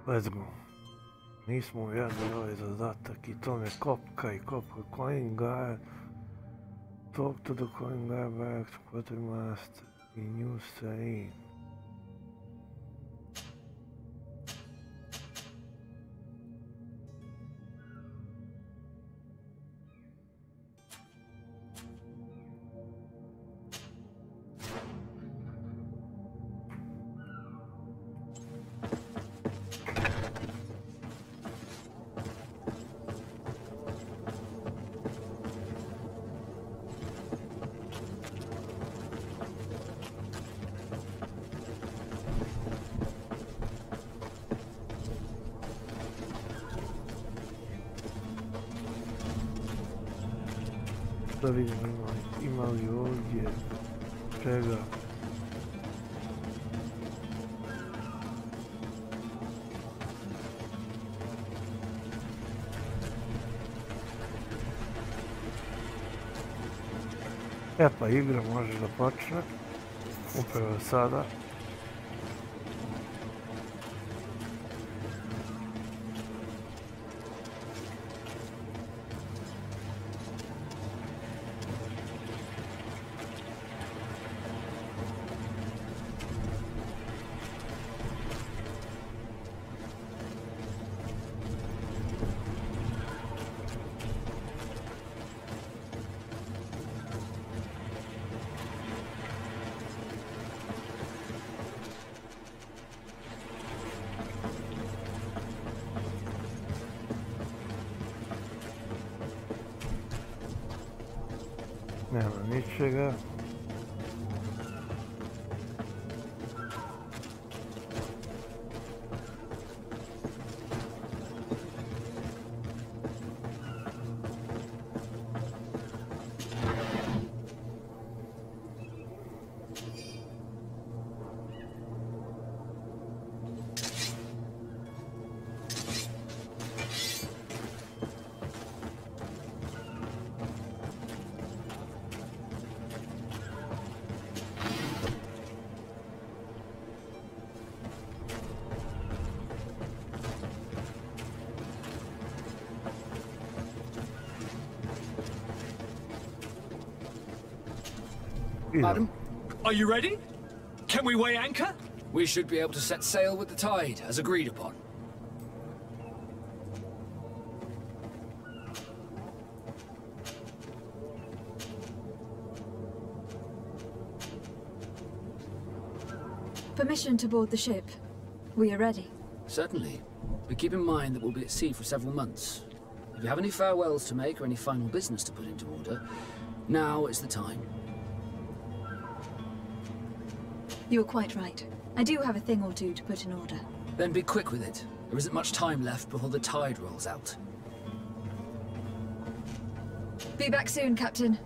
[SPEAKER 1] Let's go. Nismo uvjerili ovaj zadatak i to me kopka i kopka. Coin guard. Talk to the coin guard back to quartermaster in New Serene. Da vidim ima li ovdje čega. E pa igra može da počne upravo sada. Nema ničega.
[SPEAKER 11] Madam?
[SPEAKER 6] Are you ready? Can we weigh anchor?
[SPEAKER 11] We should be able to set sail with the tide, as agreed upon.
[SPEAKER 4] Permission to board the ship. We are ready.
[SPEAKER 11] Certainly. But keep in mind that we'll be at sea for several months. If you have any farewells to make or any final business to put into order, now is the time.
[SPEAKER 4] You were quite right. I do have a thing or two to put in order.
[SPEAKER 11] Then be quick with it. There isn't much time left before the tide rolls out.
[SPEAKER 4] Be back soon, Captain.